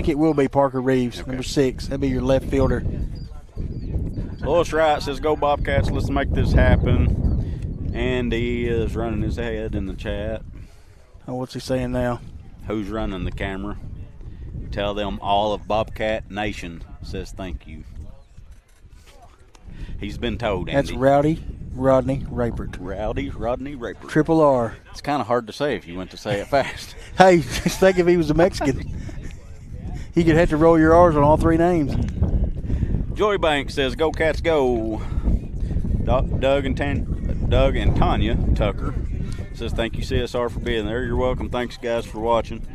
it will be Parker Reeves, okay. number 6. That'd be your left fielder. Lois Wright says, "Go Bobcats! Let's make this happen." Andy is running his head in the chat. Oh, what's he saying now? Who's running the camera? Tell them all of Bobcat Nation says thank you. He's been told, Andy. That's Rodney Rapert. Rodney Rapert. Triple R. It's kind of hard to say if you went to say it fast. Hey, just think if he was a Mexican. He could have to roll your R's on all 3 names. Joy Banks says, "Go Cats, go." Doug and Tanya Tucker says, "Thank you, CSR, for being there." You're welcome. Thanks, guys, for watching.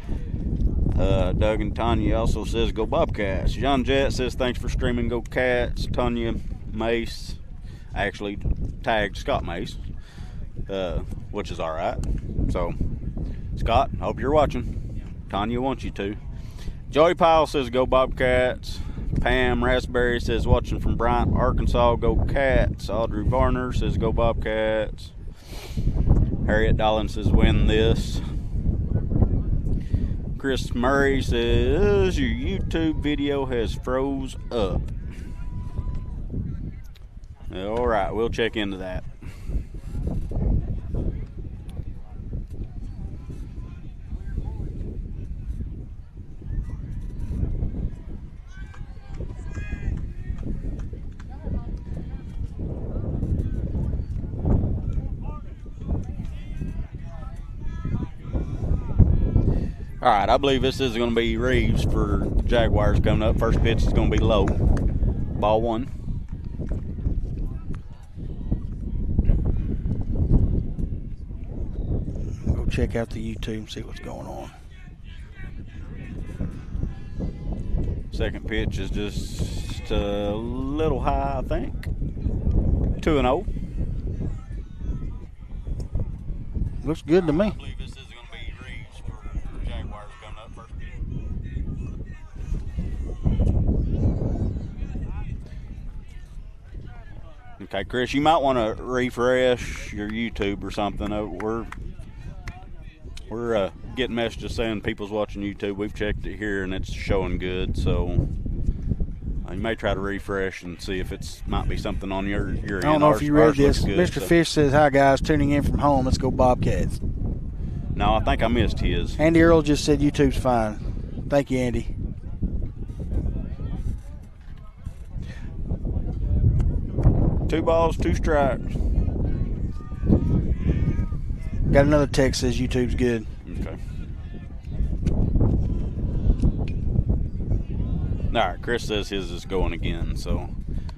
Doug and Tanya also says, "Go Bobcats." John Jett says, "Thanks for streaming. Go Cats." Tanya Mace actually tagged Scott Mace, which is all right. So, Scott, hope you're watching. Tanya wants you to. Joey Powell says go Bobcats. Pam Raspberry says watching from Bryant, Arkansas, go Cats. Audrey Varner says go Bobcats. Harriet Dolan says win this. Chris Murray says your YouTube video has froze up. All right, we'll check into that. All right, I believe this is going to be Reeves for Jaguars coming up. First pitch is going to be low. Ball one. Go check out the YouTube and see what's going on. Second pitch is just a little high, I think. 2-0. Looks good to me. I believe this is going to be Reeves for Jaguars coming up. First pitch. Okay, Chris, you might want to refresh your YouTube or something. We're getting messages saying people's watching YouTube. We've checked it here and it's showing good, so you may try to refresh and see if it's might be something on your end. I don't know if you read this. Good, Mr. Fish says, hi guys, tuning in from home. Let's go Bobcats. No, I think I missed his. Andy Earl just said YouTube's fine. Thank you, Andy. Two balls, two strikes. Got another text says YouTube's good. Okay. All right, Chris says his is going again, so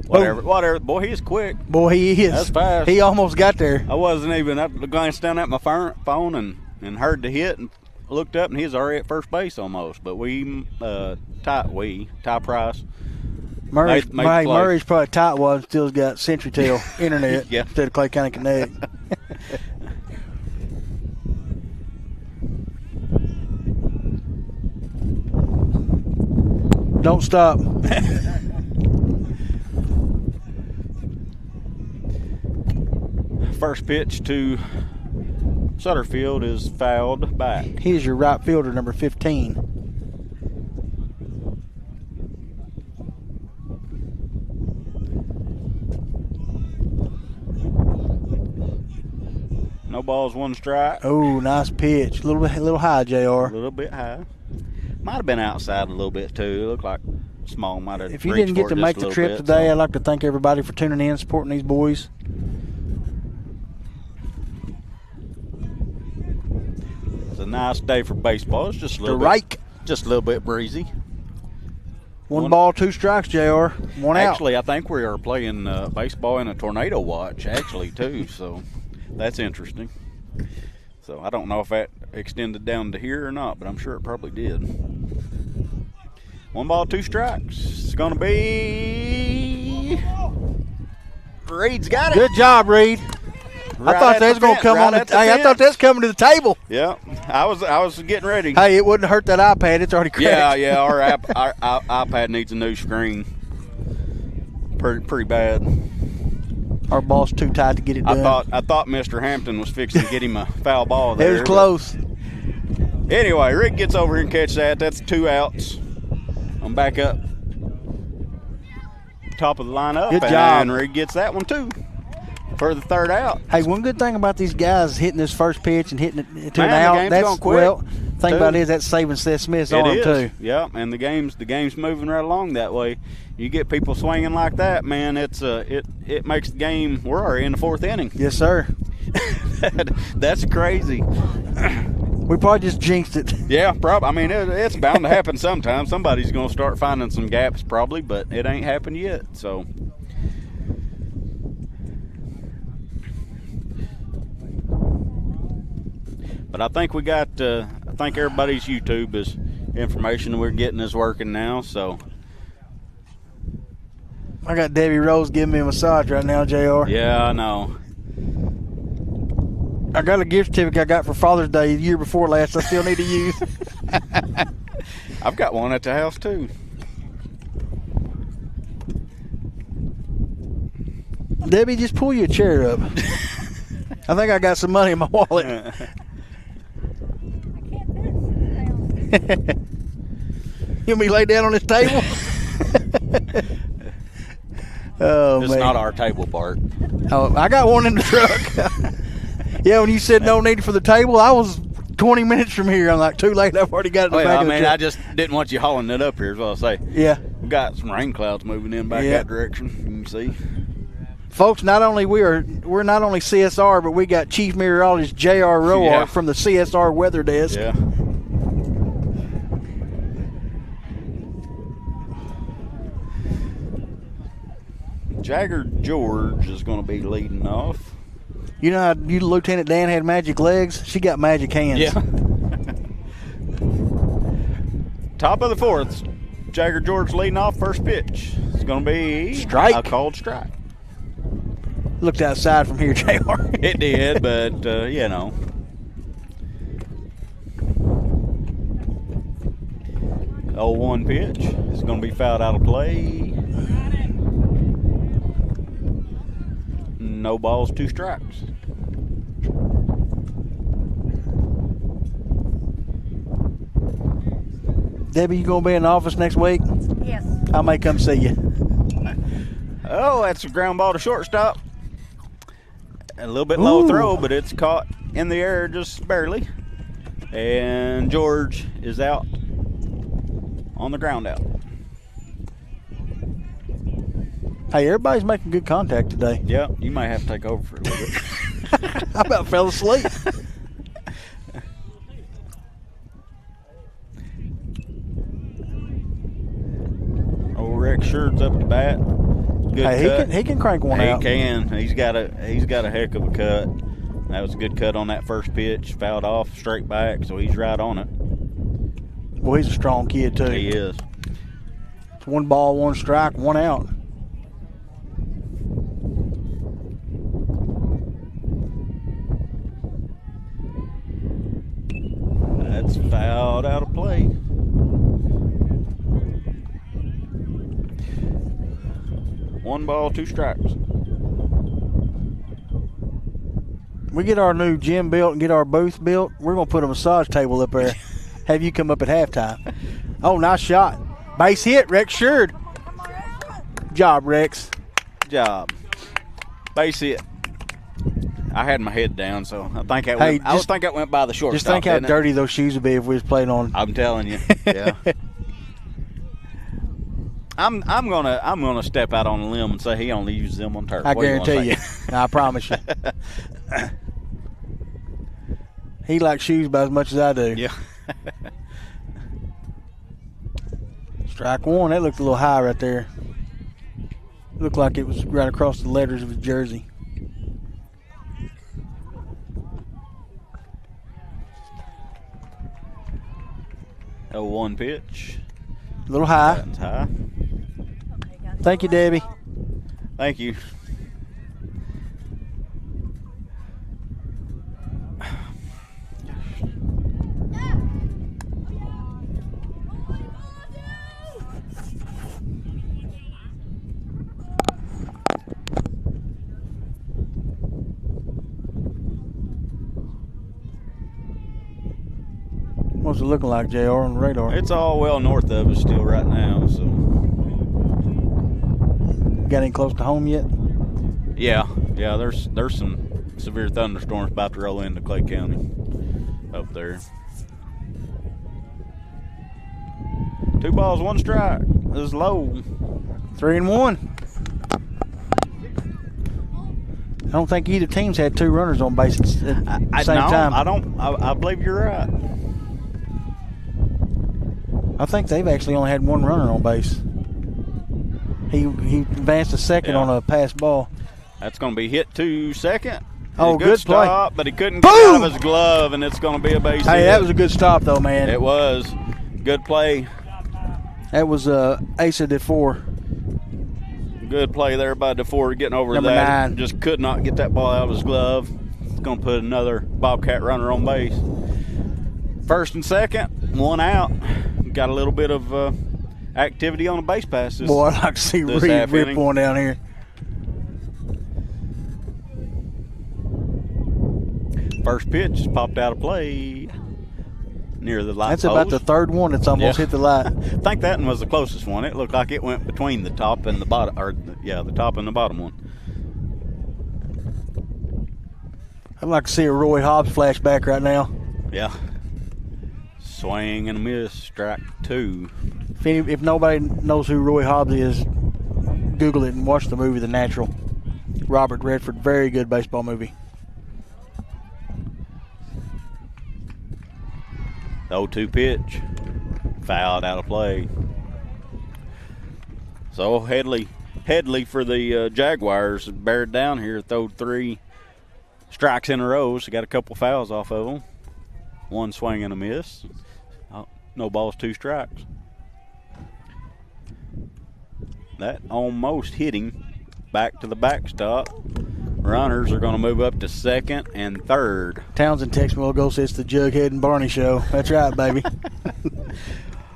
whatever. Boy, he's quick. Boy, he is. That's fast. He almost got there. I wasn't even. I glanced down at my phone and heard the hit and looked up, and he's already at first base almost. But Ty Price. Murray's probably tight one, still's got Century Tail internet Yeah. instead of Clay County Connect. Don't stop. First pitch to Sutterfield is fouled back. He's your right fielder, number 15. No balls, one strike. Oh, nice pitch. A little high, JR. A little bit high. Might have been outside a little bit too. It looked like Small might have. If you didn't get to make the trip today, I'd like to thank everybody for tuning in, supporting these boys. It's a nice day for baseball. It's just a little bit breezy. One ball, two strikes, JR. One out. Actually, I think we are playing baseball in a tornado watch, actually, too. So that's interesting. So I don't know if that extended down to here or not, but I'm sure it probably did. One ball, two strikes. It's going to be... Reed's got it. Good job, Reed. Right I thought that was going to come on the hey, I thought that was coming to the table. Yeah, I was getting ready. Hey, it wouldn't hurt that iPad. It's already cracked. Yeah, our iPad needs a new screen. Pretty bad. Our ball's too tight to get it done. I thought Mr. Hampton was fixing to get him a foul ball there. It was close. Anyway, Rick gets over here and catches that. That's 2 outs. I'm back up top of the lineup. Good job. And Rick gets that one too for the 3rd out. Hey, one good thing about these guys hitting this first pitch and hitting it to an Man, out. the game's That's going quick, well. Thing too. about it is that's saving Seth Smith's arm too. Yeah, and the game's moving right along that way. You get people swinging like that, man. It makes the game. We're already in the 4th inning. Yes, sir. That's crazy. We probably just jinxed it. Yeah, probably. I mean, it's bound to happen sometime. Somebody's going to start finding some gaps probably, but it ain't happened yet. So, but I think we got. I think everybody's YouTube is information we're getting is working now. So, I got Debbie Rose giving me a massage right now, JR. yeah, I know. I got a gift certificate I got for Father's Day the year before last I still need to use. I've got one at the house too. Debbie, just pull your chair up. I think I got some money in my wallet. You want me to lay down on this table? Oh, It's man. not our table, Bart. Oh, I got one in the truck. Yeah, when you said no need for the table, I was 20 minutes from here. I'm like, too late. I've already got it in the back of the truck. I just didn't want you hauling it up here, is what I'll say. Yeah. We got some rain clouds moving in back that direction. You can see. Folks, we're not only CSR, but we got Chief Meteorologist J.R. Roark from the CSR Weather Desk. Yeah. Jagger George is going to be leading off. You know how Lieutenant Dan had magic legs? She got magic hands. Yeah. Top of the fourth. Jagger George leading off, first pitch. It's going to be strike. A called strike. Looked outside from here, JR. It did, but, you know. Oh, 1 pitch. It's going to be fouled out of play. No balls, 2 strikes. Debbie, you going to be in the office next week? Yes. I may come see you. Oh, that's a ground ball to shortstop. A little bit low throw, but it's caught in the air just barely. And George is out on the ground out. Hey, everybody's making good contact today. Yeah, you might have to take over for a little bit. I about fell asleep. Old Rex Shurd's up to bat. Good cut. He can crank one out. He can. He's got a heck of a cut. That was a good cut on that first pitch. Fouled off, straight back, so he's right on it. Well, he's a strong kid too. He is. It's 1 ball, 1 strike, 1 out. That's fouled out of play. One ball, 2 strikes. We get our new gym built and get our booth built. We're going to put a massage table up there. Have you come up at halftime. Oh, nice shot. Base hit, Rex Shurd. Job, Rex. Job. Base hit. I had my head down, so I think I just think it went by the shortstop. Just think how dirty those shoes would be if we was playing on. I'm telling you. Yeah. I'm gonna step out on a limb and say he only uses them on turf. I guarantee you. I promise you. He likes shoes about as much as I do. Yeah. Strike 1. That looked a little high right there. Looked like it was right across the letters of his jersey. Oh, 1 pitch. A little high. That's high. Thank you, Debbie. Thank you. What's it looking like, JR, on the radar? It's all well north of us still right now, so. Got any close to home yet? Yeah, there's some severe thunderstorms about to roll into Clay County up there. 2 balls, 1 strike. This is low. 3-1. I don't think either team's had 2 runners on base at the same time. I believe you're right. I think they've actually only had 1 runner on base. He advanced to second on a pass ball. That's going to be hit to second. Oh, good play. Stop, but he couldn't get out of his glove, and it's going to be a base hit. Hey, that was a good stop, though, man. It was. Good play. That was Asa DeFore. Good play there by DeFore getting over Number that. 9. Just could not get that ball out of his glove. It's going to put another Bobcat runner on base. First and second. one out. Got a little bit of activity on the base pass. Boy, I'd like to see Reed rip one down here. First pitch popped out of play near the light. That's about the third one that's almost hit the light. I think that one was the closest one. It looked like it went between the top and the bottom, or the top and the bottom one. I'd like to see a Roy Hobbs flashback right now. Yeah. Swing and a miss, strike 2. If nobody knows who Roy Hobbs is, Google it and watch the movie The Natural. Robert Redford, very good baseball movie. The 0-2 pitch, fouled out of play. So Headley for the Jaguars bared down here, throw 3 strikes in a row. So got a couple fouls off of them. 1 swing and a miss. No balls, 2 strikes. That almost hit him back to the backstop. Runners are going to move up to second and third. Townsend texts me a while ago, says it's the Jughead and Barney show. That's right, baby.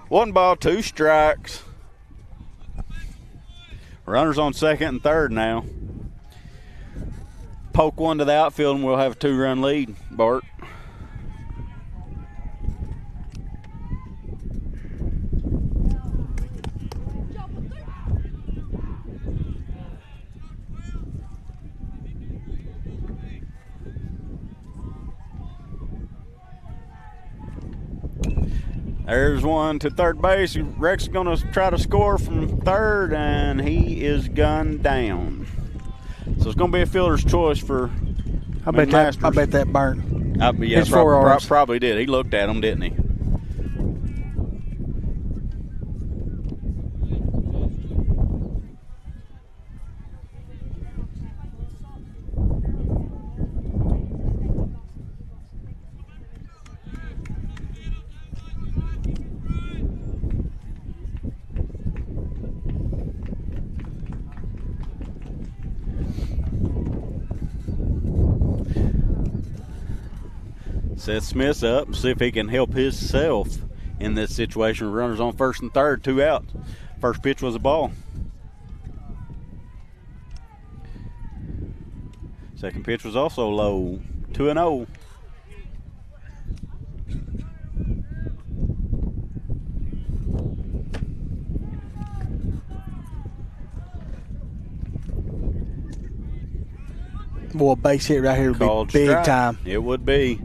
1 ball, 2 strikes. Runners on second and third now. Poke one to the outfield and we'll have a 2-run lead, Bart. There's one to third base. Rex is going to try to score from third, and he is gunned down. So it's going to be a fielder's choice for I bet that burnt. Yeah, his forearms. Probably did. He looked at him, didn't he? Seth Smith's up and see if he can help himself in this situation. Runners on first and third, 2 outs. First pitch was a ball. Second pitch was also low, 2-0. Boy, a base hit right here would Called be big strike. time. It would be.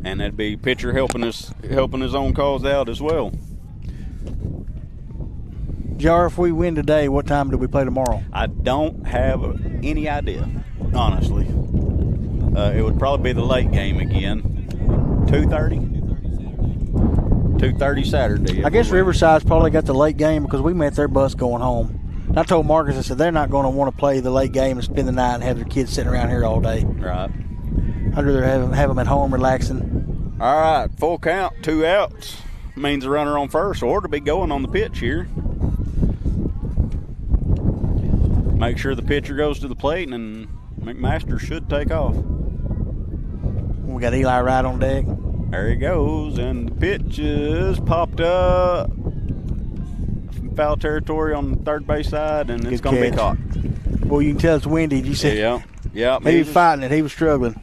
And that'd be pitcher helping his own cause out as well. Jar, if we win today, what time do we play tomorrow? I don't have any idea, honestly. It would probably be the late game again. 2:30? 2:30 Saturday. I guess Riverside's probably got the late game because we met their bus going home. And I told Marcus, I said, they're not going to want to play the late game and spend the night and have their kids sitting around here all day. Right. I'd rather have them at home relaxing. All right, full count, 2 outs. Means a runner on first or to be going on the pitch here. Make sure the pitcher goes to the plate and McMaster should take off. We got Eli Wright on deck. There he goes, and the pitch is popped up. Foul territory on the third base side, and it's going to be caught. Well, you can tell it's windy. You said, yeah. He was fighting it. He was struggling.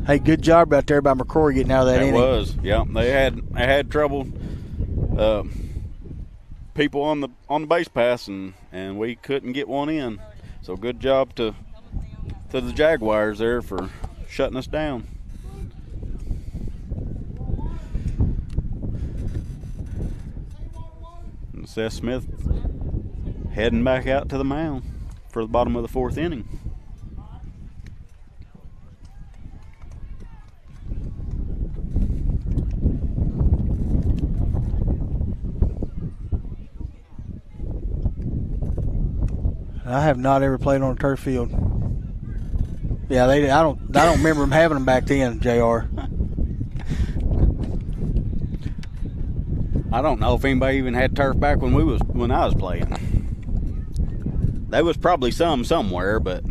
Hey, good job out there by McCrory getting out of that inning. It was, yeah. They had trouble, people on the base pass, and we couldn't get one in. So good job to the Jaguars there for shutting us down. And Seth Smith heading back out to the mound for the bottom of the 4th inning. I have not ever played on a turf field. Yeah, I don't remember them having them back then, JR. I don't know if anybody even had turf back when I was playing. There was probably some somewhere, but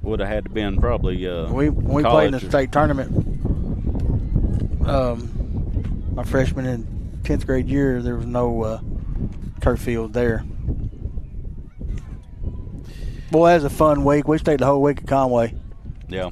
would have had to been probably we played in the state tournament. My freshman and 10th grade year, there was no turf field there. Boy, that was a fun week. We stayed the whole week at Conway. Yeah.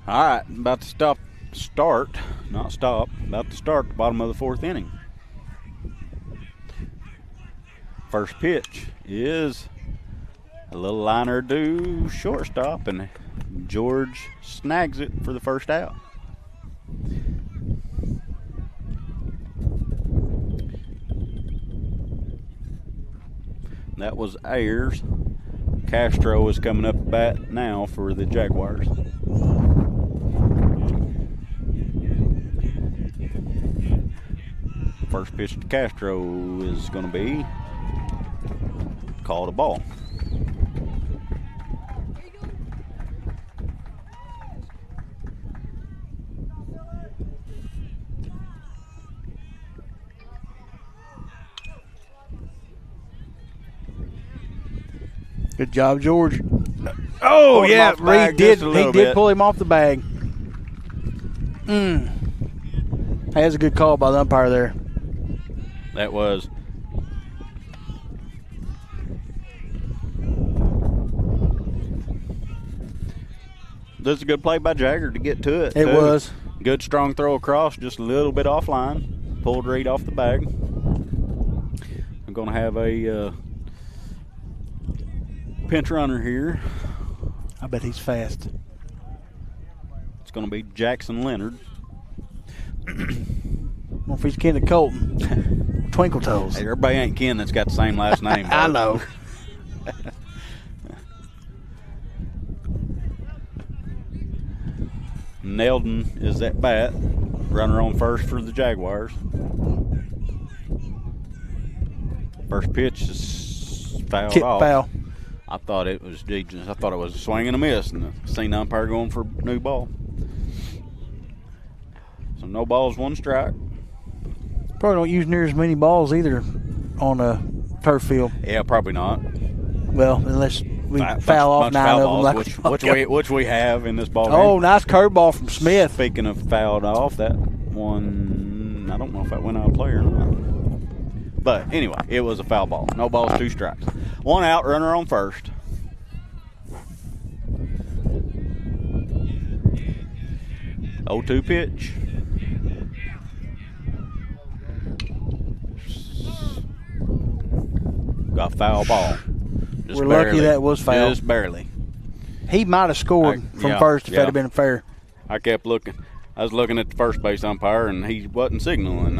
All right, about to start the bottom of the fourth inning. First pitch is a little liner due shortstop, and George snags it for the first out. That was Ayers. Castro is coming up at bat now for the Jaguars. First pitch to Castro is going to be called a ball. Good job, George. Oh, yeah, Reed did. He did pull him off the bag. That's a good call by the umpire there. That was. That's a good play by Jagger to get to it. It was. Good strong throw across, just a little bit offline. Pulled Reed off the bag. I'm going to have a pinch runner here. I bet he's fast. It's going to be Jackson Leonard. Well, if he's kin to Colton, Twinkle Toes. Hey, everybody ain't kin that's got the same last name. I know. Nelden is at bat. Runner on first for the Jaguars. First pitch is fouled Tip off. foul. I thought it was a swing and a miss, and seen the umpire going for a new ball. So no balls, one strike. Probably don't use near as many balls either on a turf field. Yeah, probably not. Well, unless we foul off 9 of them. Which we have in this ball game. Oh, nice curveball from Smith. Speaking of fouled off, that one, I don't know if that went out of play or not. But anyway, it was a foul ball. No balls, 2 strikes. 1 out, runner on first. Oh-2 pitch. Got a foul ball. We're lucky that was foul. Just barely. He might have scored from first if that had been fair. I kept looking. I was looking at the first base umpire, and he wasn't signaling.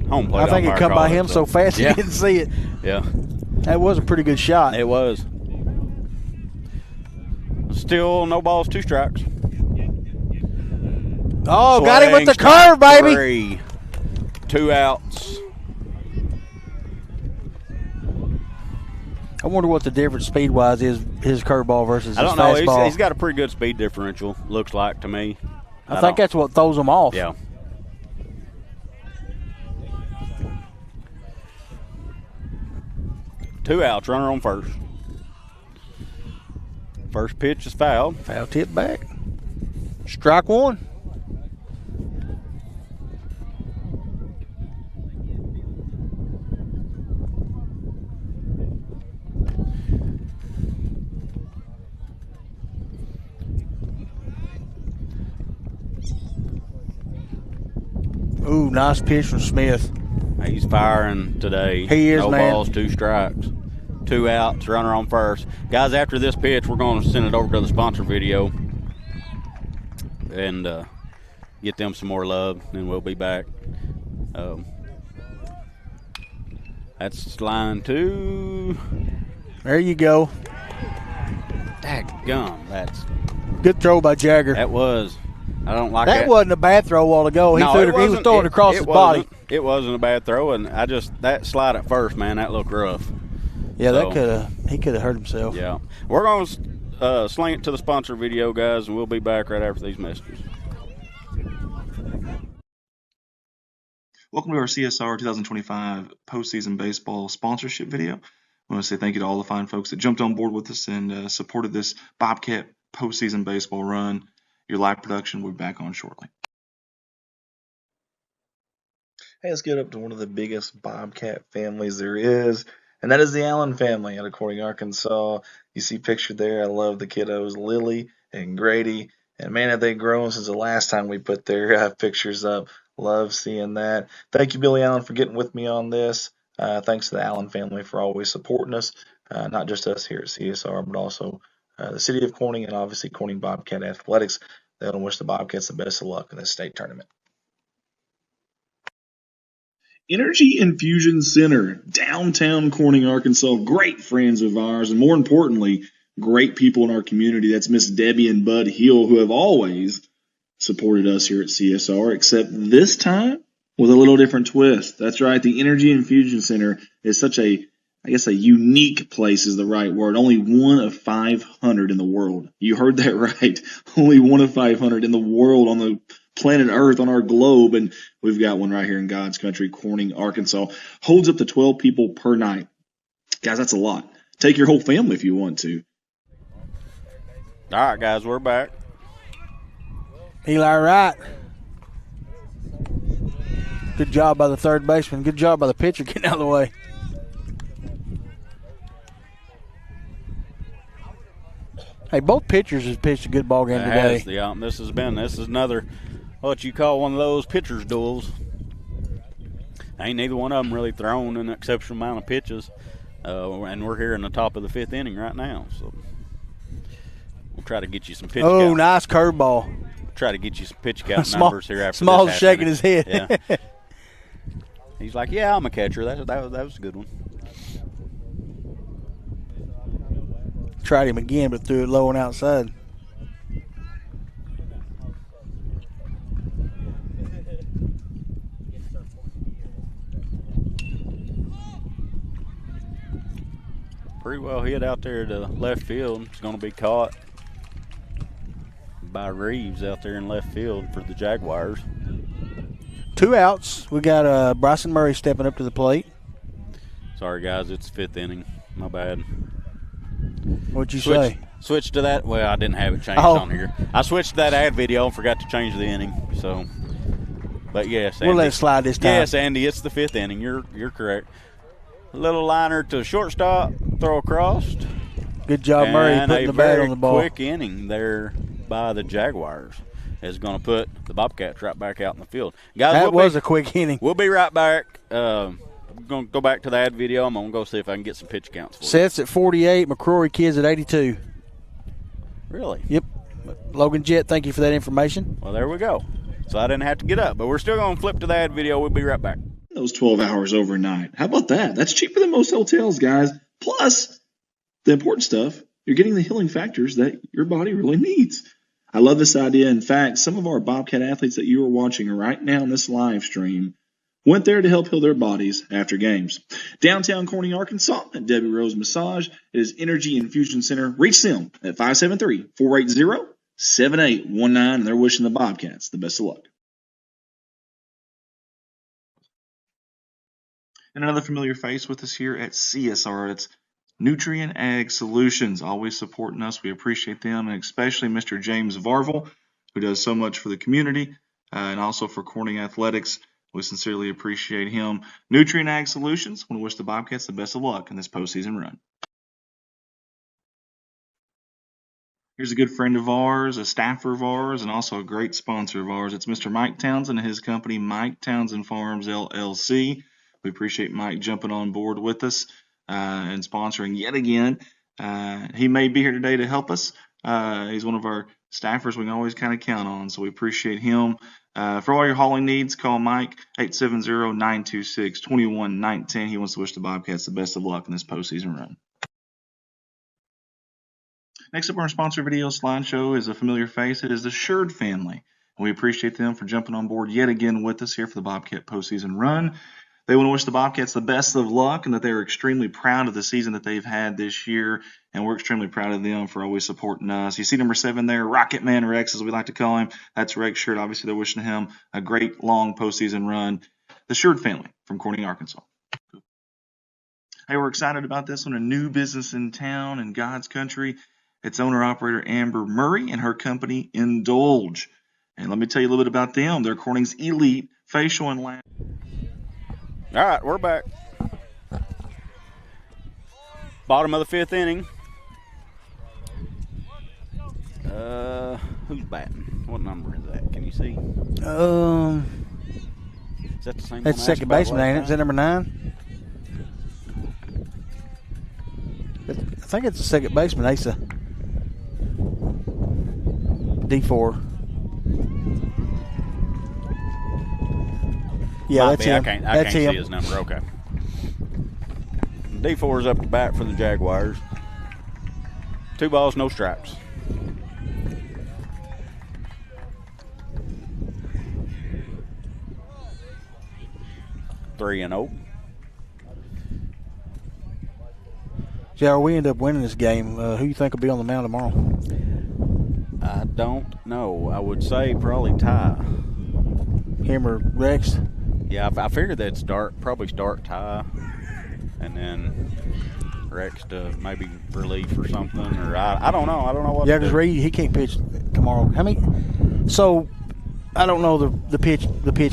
Home plate I think it come by him so fast he didn't see it. Yeah. That was a pretty good shot. It was. Still no balls, 2 strikes. Oh, got him with the curve, baby. 3. 2 outs. I wonder what the difference speed-wise is, his curveball versus his fastball. I don't know. He's got a pretty good speed differential, looks like to me. I think that's what throws him off. Yeah. Two outs, runner on first. First pitch is fouled. Foul tip back. Strike 1. Ooh, nice pitch from Smith. He's firing today. He is, no man. No balls, 2 strikes. 2 outs, runner on first. Guys, after this pitch, we're going to send it over to the sponsor video. And get them some more love, and we'll be back. That's line 2. There you go. Dadgum, that's good throw by Jagger. That was. I don't like that. That wasn't a bad throw a while ago. He was throwing across his body. It wasn't a bad throw, and that slide at first, man, that looked rough. Yeah, he could have hurt himself. Yeah. We're going to sling it to the sponsor video, guys, and we'll be back right after these messages. Welcome to our CSR 2025 postseason baseball sponsorship video. I want to say thank you to all the fine folks that jumped on board with us and supported this Bobcat postseason baseball run. Your live production will be back on shortly. Hey, let's get up to one of the biggest Bobcat families there is, and that is the Allen family out of Corning, Arkansas. You see pictured there. I love the kiddos, Lily and Grady. And, man, have they grown since the last time we put their pictures up. Love seeing that. Thank you, Billy Allen, for getting with me on this. Thanks to the Allen family for always supporting us, not just us here at CSR, but also the city of Corning and obviously Corning Bobcat Athletics. They want to wish the Bobcats the best of luck in this state tournament. Energy Infusion Center, downtown Corning, Arkansas. Great friends of ours, and more importantly, great people in our community. That's Miss Debbie and Bud Hill, who have always supported us here at CSR, except this time with a little different twist. That's right. The Energy Infusion Center is such a unique place is the right word. Only one of 500 in the world. You heard that right. Only one of 500 in the world on the planet Earth, on our globe, and we've got one right here in God's country, Corning, Arkansas. Holds up to 12 people per night. Guys, that's a lot. Take your whole family if you want to. All right, guys, we're back. Eli Wright. Good job by the third baseman. Good job by the pitcher getting out of the way. Hey, both pitchers has pitched a good ball game today. This is another what you call one of those pitchers' duels. Ain't neither one of them really thrown an exceptional amount of pitches, and we're here in the top of the 5th inning right now. So we'll try to get you some pitch count. Oh, nice curveball. Try to get you some pitch count numbers here after Small's this shaking his head. Yeah. He's like, yeah, I'm a catcher. That was a good one. Tried him again, but threw it low and outside. Pretty well hit out there to left field. It's going to be caught by Reeves out there in left field for the Jaguars. 2 outs. We got Bryson Murray stepping up to the plate. Sorry, guys, it's 5th inning. My bad. What'd you say? Switch to that. Well, I didn't have it changed on here. I switched to that ad video and forgot to change the inning. So, but yes, Andy, we'll let it slide this time. Yes, Andy, it's the 5th inning. You're correct. A little liner to shortstop, throw across. Good job, Murray, putting the bat on the ball. A quick inning there by the Jaguars is going to put the Bobcats right back out in the field. Guys, that was a quick inning. We'll be right back. I'm going to go back to the ad video. I'm going to go see if I can get some pitch counts for you. Sets at 48, McCrory Kids at 82. Really? Yep. Logan Jett, thank you for that information. Well, there we go. So I didn't have to get up, but we're still going to flip to the ad video. We'll be right back. Those 12 hours overnight. How about that? That's cheaper than most hotels, guys. Plus, the important stuff, you're getting the healing factors that your body really needs. I love this idea. In fact, some of our Bobcat athletes that you are watching right now in this live stream went there to help heal their bodies after games. Downtown Corning, Arkansas, at Debbie Rose Massage is Energy Infusion Center. Reach them at 573-480-7819, and they're wishing the Bobcats the best of luck. And another familiar face with us here at CSR. It's Nutrient Ag Solutions, always supporting us. We appreciate them, and especially Mr. James Varvel, who does so much for the community and also for Corning Athletics. We sincerely appreciate him. Nutrient Ag Solutions, want to wish the Bobcats the best of luck in this postseason run. Here's a good friend of ours, a staffer of ours, and also a great sponsor of ours. It's Mr. Mike Townsend and his company, Mike Townsend Farms, LLC. We appreciate Mike jumping on board with us and sponsoring yet again. He may be here today to help us. He's one of our staffers we can always kind of count on, so we appreciate him. For all your hauling needs, call Mike, 870-926-2119. He wants to wish the Bobcats the best of luck in this postseason run. Next up on our sponsor video slideshow is a familiar face. It is the Sherd family. And we appreciate them for jumping on board yet again with us here for the Bobcat postseason run. They want to wish the Bobcats the best of luck and that they are extremely proud of the season that they've had this year. And we're extremely proud of them for always supporting us. You see number 7 there, Rocket Man Rex, as we like to call him. That's Rex Sherd. Obviously, they're wishing him a great, long postseason run. The Sherd family from Corning, Arkansas. Hey, we're excited about this one. A new business in town in God's country. It's owner-operator Amber Murray and her company, Indulge. And let me tell you a little bit about them. They're Corning's elite facial and lash. All right, we're back. Bottom of the 5th inning. Who's batting? What number is that? Can you see? Is that the same? That's second baseman, ain't it? Is that number 9? I think it's the second baseman. Asa. D4. Yeah, that's him. I can't see his number. Okay. D4 is up to bat for the Jaguars. 2 balls, no strikes. Three and 0. Yeah, we end up winning this game. Who you think will be on the mound tomorrow? I don't know. I would say probably Ty. Him or Rex? Yeah, I figured they'd probably start Ty, and then Rex to maybe relief or something, or I don't know. I don't know what. Yeah, because Reed, he can't pitch tomorrow. How many? So I don't know the pitch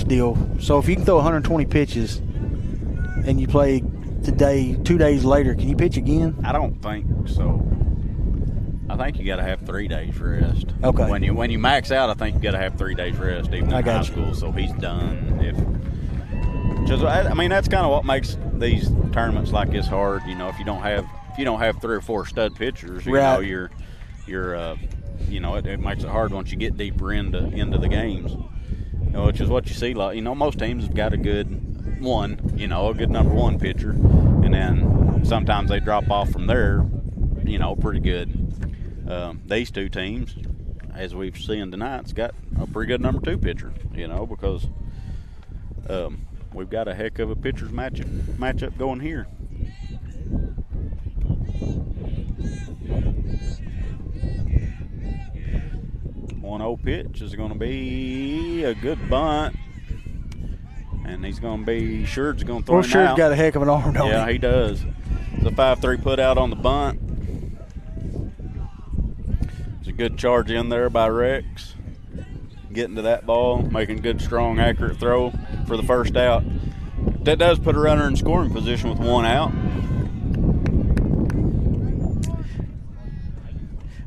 deal. So if you can throw 120 pitches and you play today, 2 days later, can you pitch again? I don't think so. I think you got to have 3 days rest. Okay. When you max out, I think you got to have 3 days rest, even in high school. So he's done. I mean, that's kind of what makes these tournaments like this hard. You know, if you don't have 3 or 4 stud pitchers, you know, you're it makes it hard once you get deeper into the games. You know, which is what you see. Like, you know, most teams have got a good a good number 1 pitcher, and then sometimes they drop off from there. You know, pretty good. These 2 teams, as we've seen tonight, has got a pretty good number 2 pitcher. You know, because we've got a heck of a pitchers matchup going here. 1-0 pitch is going to be a good bunt. And he's going to be, Sherd's going to throw him out. Sherd's got a heck of an arm, don't he? Yeah, he does. It's a 5-3 put out on the bunt. It's a good charge in there by Rex. Getting to that ball, making good, strong, accurate throw for the first out. That does put a runner in scoring position with 1 out.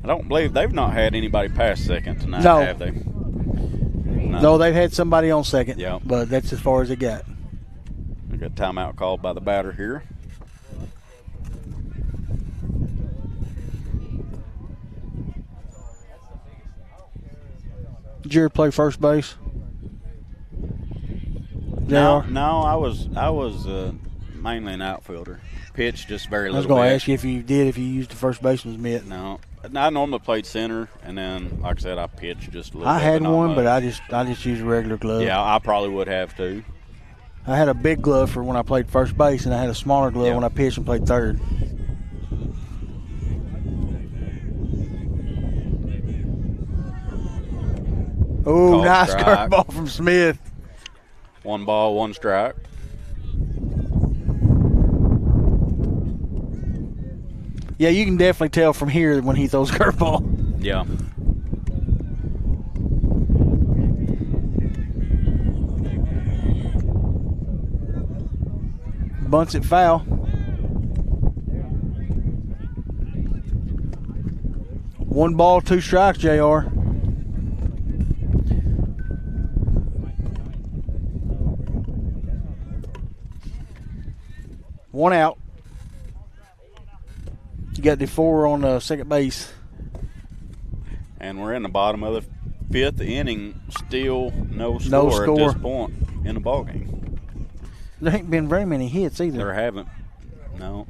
I don't believe they've not had anybody pass second tonight, have they? No, they've had somebody on second. Yeah. But that's as far as it got. We got timeout called by the batter here. Did you ever play first base? No, I was mainly an outfielder. Pitched just very little. I was going to ask you if you used the first baseman's mitt. No, I normally played center, and then, like I said, I pitched just a little. I had one, much. but I just used a regular glove. Yeah, I probably would have too. I had a big glove for when I played first base, and I had a smaller glove when I pitched and played third. Oh, nice curveball from Smith. 1 ball, 1 strike. Yeah, you can definitely tell from here when he throws a curveball. Yeah. Bunts it foul. One ball, 2 strikes, JR. One out. You got the 4 on second base. And we're in the bottom of the 5th inning, still no score at this point in the ball game. There ain't been very many hits either. There haven't. No.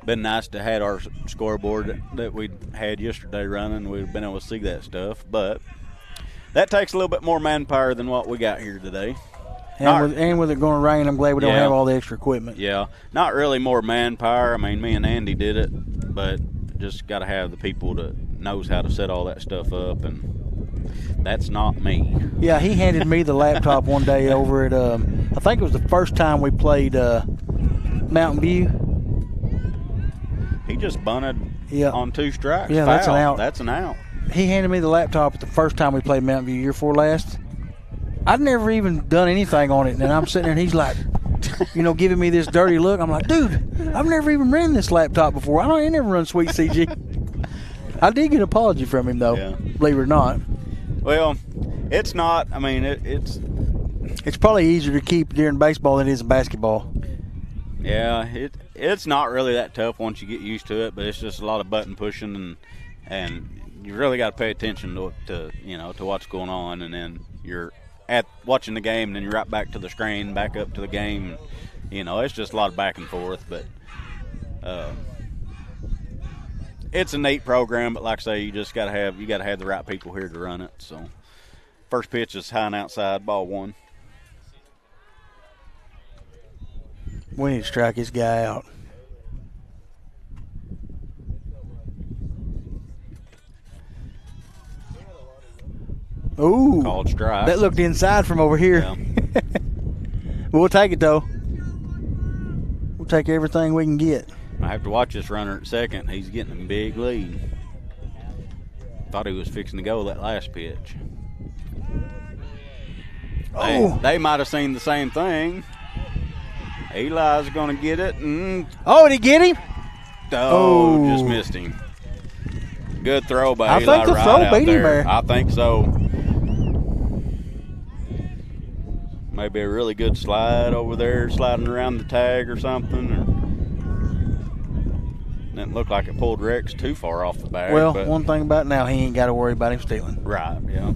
Been nice to have our scoreboard that we had yesterday running. We've been able to see that stuff, but that takes a little bit more manpower than what we got here today. And with it going to rain, I'm glad we don't have all the extra equipment. Yeah, not really more manpower. I mean, me and Andy did it, but just got to have the people that knows how to set all that stuff up, and that's not me. Yeah, he handed me the laptop one day over at, I think it was the first time we played Mountain View. He just bunted on 2 strikes. Yeah, Foul. that's an out. That's an out. He handed me the laptop the first time we played Mountain View, year 4 last. I'd never even done anything on it, and I'm sitting there, and he's like, giving me this dirty look. I'm like, dude, I've never even ran this laptop before. I never run Sweet CG. I did get an apology from him, though, believe it or not. Well, it's not. I mean, it's probably easier to keep during baseball than it is in basketball. Yeah, it's not really that tough once you get used to it, but it's just a lot of button pushing, and you really got to pay attention to what's going on, and then you're at watching the game, and then you're right back to the screen, back up to the game. It's just a lot of back and forth, but it's a neat program. But like I say, you got to have the right people here to run it. So first pitch is high and outside, ball 1. We need to strike this guy out. Ooh. Called strike. That looked inside from over here. Yeah. We'll take it, though. We'll take everything we can get. I have to watch this runner at second. He's getting a big lead. Thought he was fixing to go that last pitch. They might have seen the same thing. Eli's going to get it. Oh, did he get him? Oh, just missed him. Good throw by Eli. I think the throw beat him there. I think so. Maybe a really good slide over there, sliding around the tag or something. Didn't look like it pulled Rex too far off the bag. Well, one thing about now, he ain't got to worry about him stealing. Right, yeah.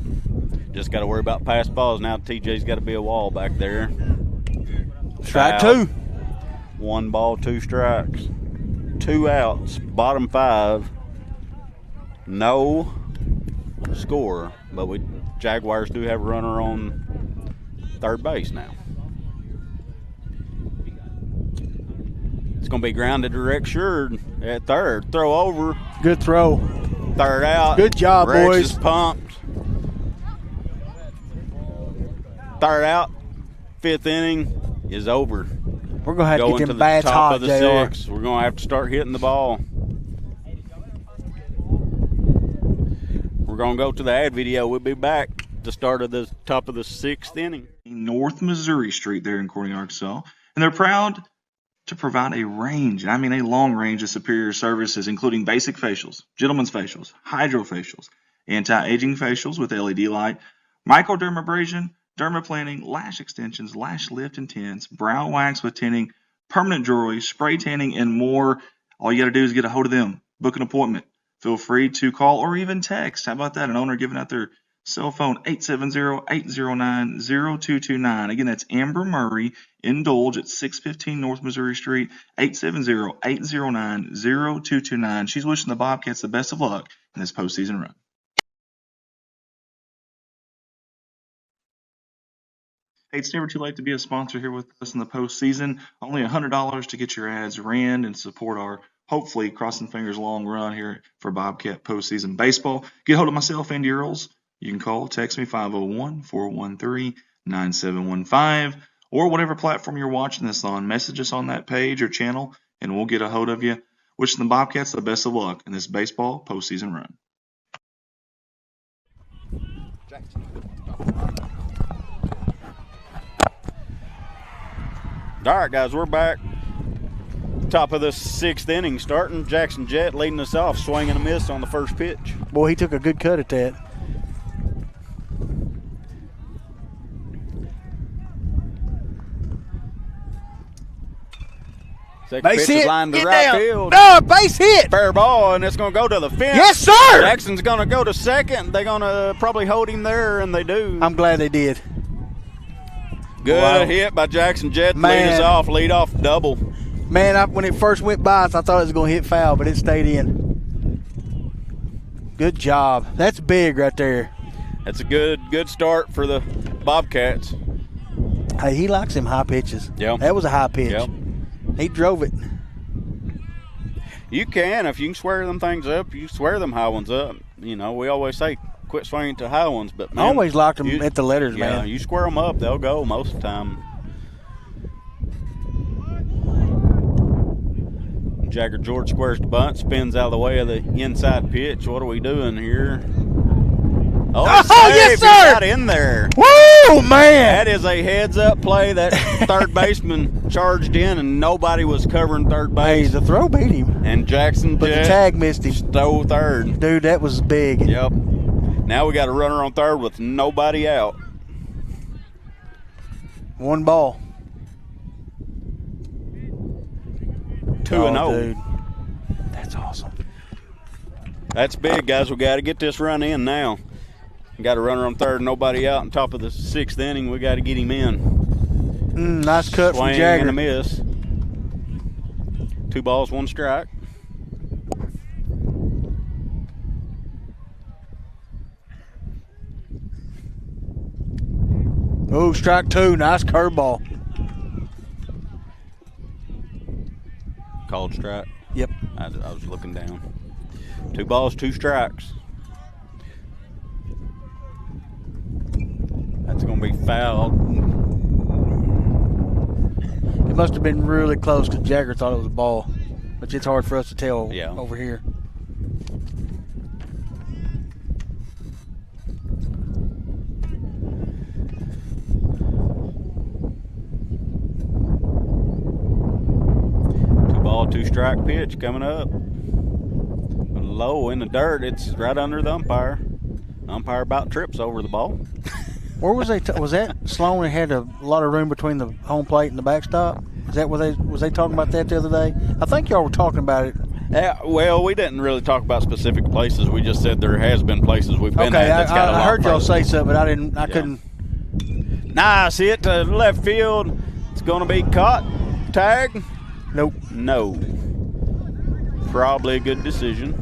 Just got to worry about pass balls. Now TJ's got to be a wall back there. Strike 2. 1 ball, 2 strikes. 2 outs, bottom 5. No score, but Jaguars do have a runner on third base now. It's going to be grounded to Rex Sherd at third. Throw over. Good throw. Third out. Good job, Rex boys. Is pumped. Third out. 5th inning is over. We're going to have to get them bats top hot, of the JR. 6th. We're going to have to start hitting the ball. We're going to go to the ad video. We'll be back at the start of the top of the 6th inning. North Missouri Street there in Corning, Arkansas. And they're proud to provide a range, and I mean a long range of superior services, including basic facials, gentlemen's facials, hydrofacials, anti-aging facials with LED light, microdermabrasion, dermaplaning, lash extensions, lash lift and tints, brow wax with tinting, permanent jewelry, spray tanning, and more. All you got to do is get a hold of them. Book an appointment. Feel free to call or even text. How about that? An owner giving out their cell phone, 870-809-0229. Again, that's Amber Murray, Indulge at 615 North Missouri Street, 870-809-0229. She's wishing the Bobcats the best of luck in this postseason run. Hey, it's never too late to be a sponsor here with us in the postseason. Only $100 to get your ads ran and support our, hopefully, crossing fingers, long run here for Bobcat postseason baseball. Get hold of myself, Andy Earls. You can call, text me, 501-413-9715, or whatever platform you're watching this on. Message us on that page or channel, and we'll get a hold of you. Wishing the Bobcats the best of luck in this baseball postseason run. All right, guys, we're back. Top of the 6th inning starting. Jackson Jett leading us off, swinging a miss on the first pitch. Boy, he took a good cut at that. Second Base pitch is hit. lined to Get right down. field. No, base hit. Fair ball, and it's going to go to the fence. Yes, sir. Jackson's going to go to second. They're going to probably hold him there, and they do. I'm glad they did. Good hit by Jackson Jett. Lead off double. Man, when it first went by, I thought it was going to hit foul, but it stayed in. Good job. That's big right there. That's a good start for the Bobcats. Hey, he likes them high pitches. Yeah. That was a high pitch. Yep. He drove it. You can. If you can square them things up, you square them high ones up. You know, we always say quit swinging to high ones, but man, I always liked them at the letters, yeah, man. you square them up, they'll go most of the time. Jagger George squares the bunt, spins out of the way of the inside pitch. What are we doing here? Oh, yes, sir! He got in there. Woo, man! That is a heads-up play. That third baseman charged in, and nobody was covering third base. Hey, the throw beat him. And Jackson But Jett the tag missed him. stole third. Dude, that was big. Yep. Now we got a runner on third with nobody out. One ball. 2-0. Dude. That's awesome. That's big, guys. We got to get this run in now. Got a runner on third, nobody out. On top of the sixth inning, we got to get him in. Nice cut Swing from Jagger. and a miss. 2 balls, 1 strike. Oh, strike 2. Nice curveball. Called strike. Yep. I was looking down. 2 balls, 2 strikes. That's going to be fouled. It must have been really close because Jagger thought it was a ball. But it's hard for us to tell over here. Ball, 2 strike pitch coming up. Low in the dirt. It's right under the umpire. Umpire about trips over the ball. Where was they? Was that Sloan that had a lot of room between the home plate and the backstop? Is that what was they talking about that the other day? I think y'all were talking about it. Yeah, well, we didn't really talk about specific places. We just said there has been places we've been at that's got a lot I heard y'all further. say something, but I couldn't. Nice hit to left field. It's going to be caught. Tag? Nope. No. Probably a good decision.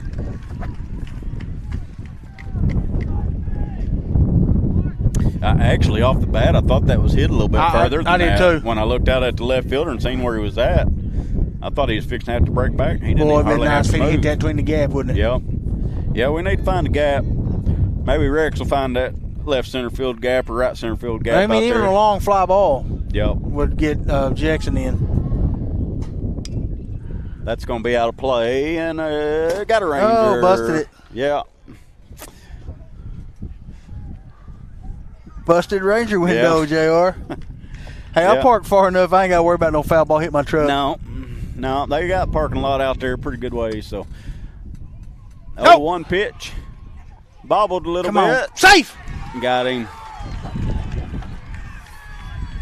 Actually, off the bat, I thought that was hit a little bit further than I did that. too. When I looked out at the left fielder and seen where he was at, I thought he was fixing to have to break back. He didn't Boy, even it'd hardly been have nice to if he hit move. that between the gap, wouldn't it? Yep. Yeah, we need to find a gap. Maybe Rex will find that left center field gap or right center field gap. I mean, out even there. a long fly ball Yep. would get Jackson in. That's going to be out of play, and got a Ranger. Oh, busted it. Yeah. Busted Ranger window, Yeah. JR. Hey, I Yeah. parked far enough. I ain't got to worry about no foul ball hit my truck. No, they got parking lot out there pretty good ways. So, Oh. 1 pitch, bobbled a little Come on. bit. Safe! Got him.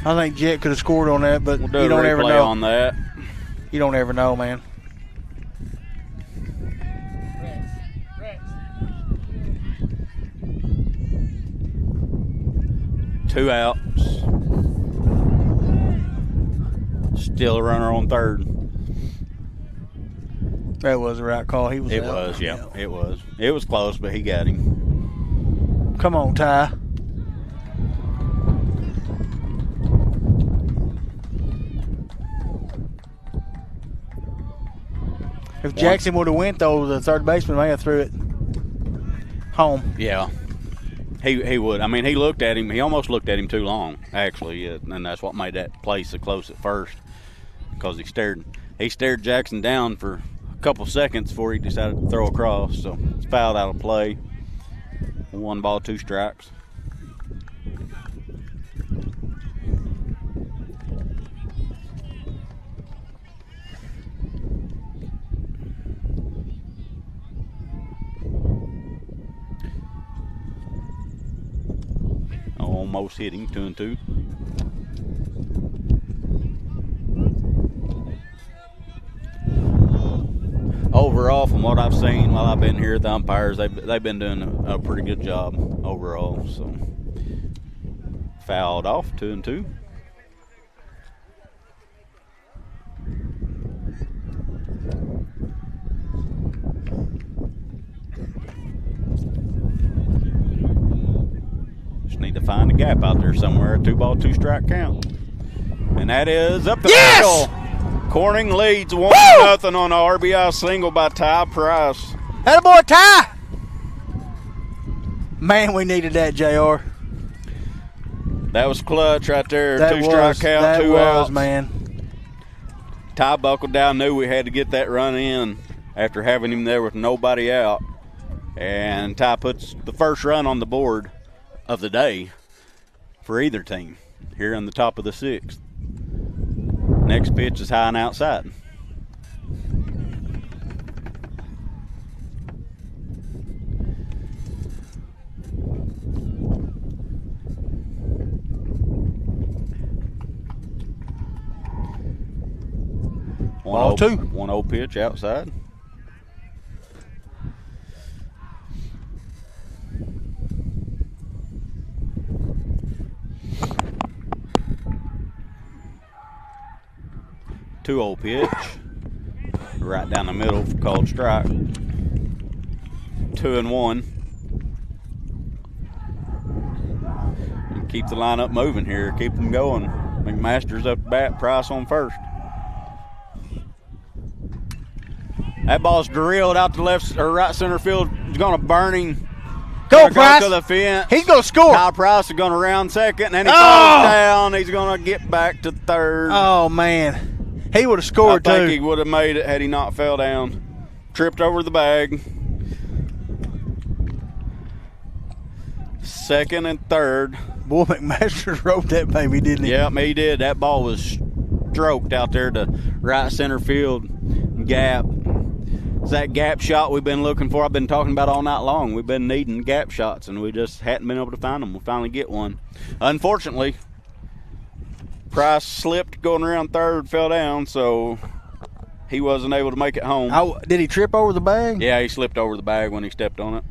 I think Jet could have scored on that, but We'll do you a don't ever replay know. on that. You don't ever know, man. Two outs. Still a runner on third. That was the right call. He was It out. was, yeah, it was. It was close, but he got him. Come on, Ty. If Jackson would have went, though, the third baseman may have threw it home. Yeah. He would. I mean, he looked at him. He almost looked at him too long, actually, and that's what made that play so close at first, because he stared Jackson down for a couple seconds before he decided to throw across. So it's fouled out of play. 1 ball, 2 strikes. Almost hit him, 2-2. overall, from what I've seen while I've been here, the umpires, they've been doing a pretty good job overall. So fouled off, 2-2. Just need to find a gap out there somewhere. 2-ball, 2-strike count. And that is up the middle. Corning leads 1-0 on an RBI single by Ty Price. Attaboy, Ty! Man, we needed that, JR. That was clutch right there. That 2-strike count, that 2 was, outs. Man. Ty buckled down, knew we had to get that run in after having him there with nobody out. And Ty puts the first run on the board of the day for either team here in the top of the 6th. Next pitch is high and outside. Ball 2. 1-0 pitch outside. Two-0 pitch, right down the middle, called strike. 2-1. And keep the lineup moving here. Keep them going. McMaster's up to bat. Price on first. That ball's drilled out to left or right center field. He's going to burn him. Go, Price. Go to the fence. He's going to score. Kyle Price is going to round second, and he falls down. He's going to get back to third. Oh, man. He would have scored, I think too. he would have made it had he not fell down. Tripped over the bag. Second and third. Boy, McMaster wrote that baby, didn't he? Yep, he did. That ball was stroked out there to right center field gap. It's that gap shot we've been looking for. I've been talking about all night long. We've been needing gap shots, and we just hadn't been able to find them. We'll finally get one. Unfortunately, Price slipped going around third, fell down, so he wasn't able to make it home. Did he trip over the bag? Yeah, he slipped over the bag when he stepped on it.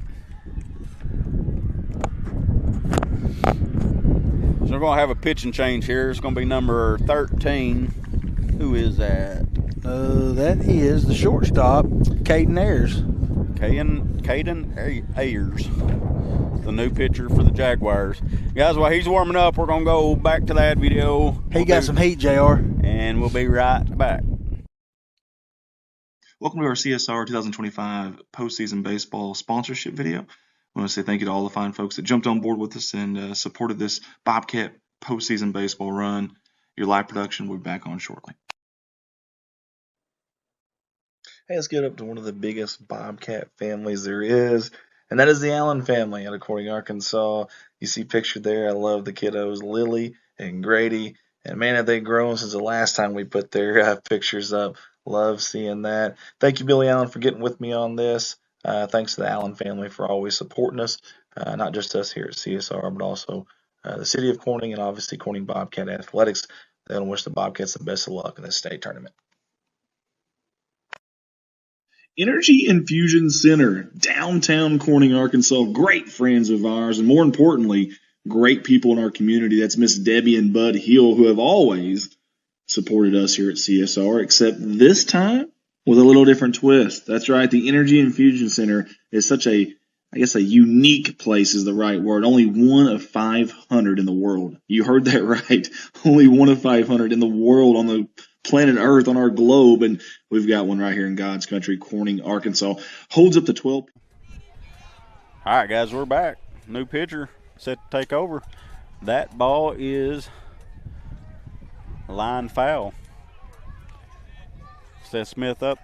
So we're going to have a pitching change here. It's going to be number 13. Who is that? That is the shortstop, Caden Ayers. Caden Ayers, the new pitcher for the Jaguars. Guys, while he's warming up, we're going to go back to that video. He got some heat, JR. And we'll be right back. Welcome to our CSR 2025 postseason baseball sponsorship video. I want to say thank you to all the fine folks that jumped on board with us and supported this Bobcat postseason baseball run. Your live production will be back on shortly. Hey, let's get up to one of the biggest Bobcat families there is, and that is the Allen family out of Corning, Arkansas. You see pictured there. I love the kiddos, Lily and Grady, and man, have they grown since the last time we put their pictures up. Love seeing that. Thank you, Billy Allen, for getting with me on this. Thanks to the Allen family for always supporting us, not just us here at CSR, but also the city of Corning and obviously Corning Bobcat Athletics. They want to wish the Bobcats the best of luck in this state tournament. Energy Infusion Center, downtown Corning, Arkansas. Great friends of ours, and more importantly, great people in our community. That's Miss Debbie and Bud Hill, who have always supported us here at CSR, except this time with a little different twist. That's right. The Energy Infusion Center is such a unique place is the right word. Only one of 500 in the world. You heard that right. Only one of 500 in the world on the planet Earth, on our globe, and we've got one right here in God's country, Corning, Arkansas. Holds up to 12. All right, guys, we're back. New pitcher set to take over. That ball is line foul. Seth Smith up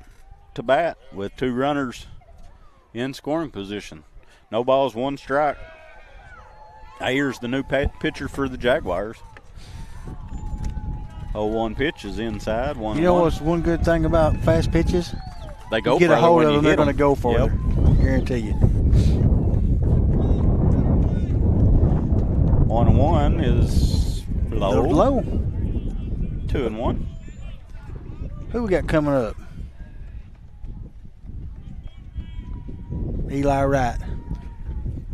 to bat with 2 runners in scoring position. No balls, 1 strike. Ayers, the new pitcher for the Jaguars. 0-1 pitch is inside. 1-1. You know what's one good thing about fast pitches? They go you get further a hold when of you them, they're hit going to go further. Yep. Guarantee you. 1-1 is low. Low. 2-1. Who we got coming up? Eli Wright.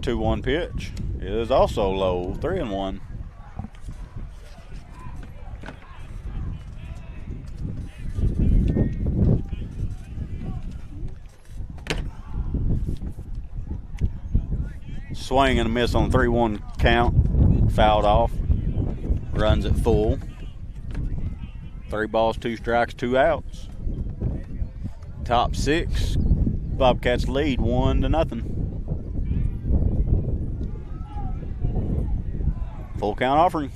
2-1 pitch is also low. 3-1. Swing and a miss on 3-1 count. Fouled off. Runs it full. 3 balls, 2 strikes, 2 outs. Top 6. Bobcats lead 1-0. Full count offering.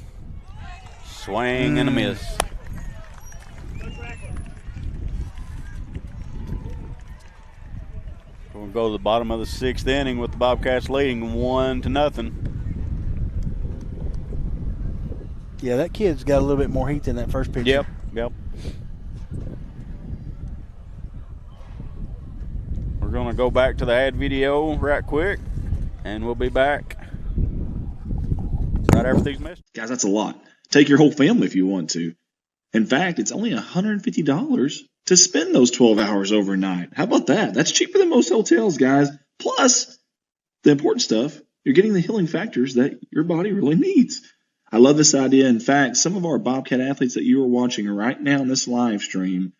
Swing and a miss. We'll go to the bottom of the 6th inning with the Bobcats leading 1-0. Yeah, that kid's got a little bit more heat than that first pitch. Yep. We're going to go back to the ad video right quick, and we'll be back right after these messages. Guys, that's a lot. Take your whole family if you want to. In fact, it's only $150 to spend those 12 hours overnight. How about that? That's cheaper than most hotels, guys. Plus, the important stuff, you're getting the healing factors that your body really needs. I love this idea. In fact, some of our Bobcat athletes that you are watching right now in this live stream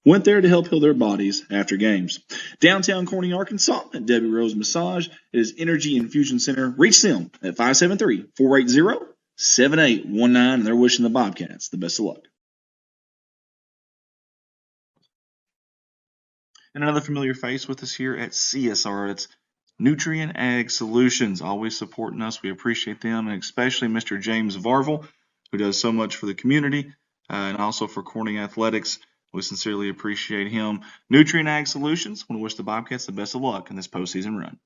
went there to help heal their bodies after games. Downtown Corning, Arkansas, at Debbie Rose Massage is Energy Infusion Center. Reach them at 573-480-7819, and they're wishing the Bobcats the best of luck. And another familiar face with us here at CSR. It's Nutrient Ag Solutions, always supporting us. We appreciate them, and especially Mr. James Varvel, who does so much for the community and also for Corning Athletics. We sincerely appreciate him. Nutrient Ag Solutions, want to wish the Bobcats the best of luck in this postseason run.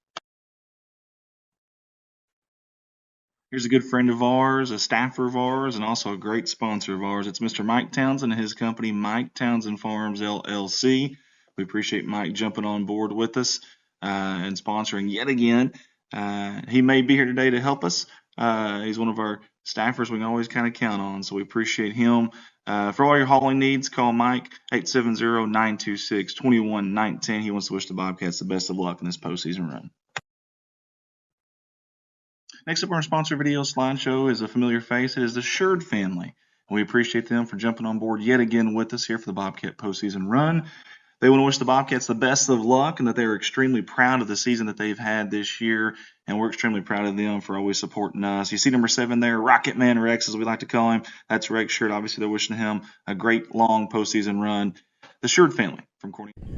Here's a good friend of ours, a staffer of ours, and also a great sponsor of ours. It's Mr. Mike Townsend and his company, Mike Townsend Farms, LLC. We appreciate Mike jumping on board with us and sponsoring yet again. He may be here today to help us. He's one of our staffers we can always kind of count on, so we appreciate him. For all your hauling needs, call Mike, 870-926-2119. He wants to wish the Bobcats the best of luck in this postseason run. Next up on our sponsor video slideshow is a familiar face. It is the Sherd family. We appreciate them for jumping on board yet again with us here for the Bobcat postseason run. They want to wish the Bobcats the best of luck and that they are extremely proud of the season that they've had this year, and we're extremely proud of them for always supporting us. You see number 7 there, Rocket Man Rex, as we like to call him. That's Rex Sherd. Obviously, they're wishing him a great, long postseason run. The Sherd family from Corning. All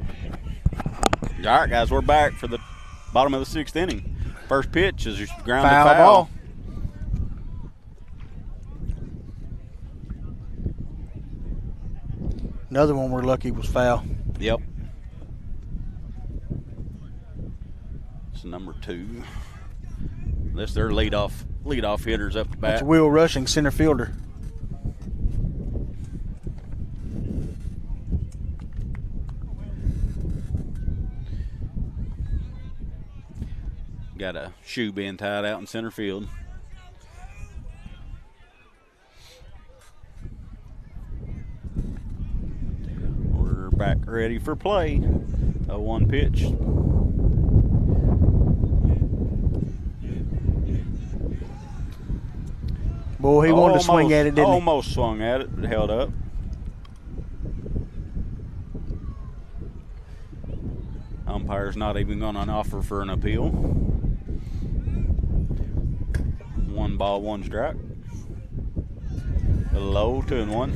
right, guys, we're back for the bottom of the 6th inning. First pitch is ground to Foul ball. Another one we're lucky was foul. Yep. It's number 2. Unless they're leadoff hitters up the bat. That's Will Rushing, center fielder. Got a shoe being tied out in center field. We're back ready for play. A 1 pitch. Boy, he wanted to swing at it, didn't he? Almost swung at it, but held up. Umpire's not even going to offer for an appeal. 1 ball, 1 strike. A low, 2-1.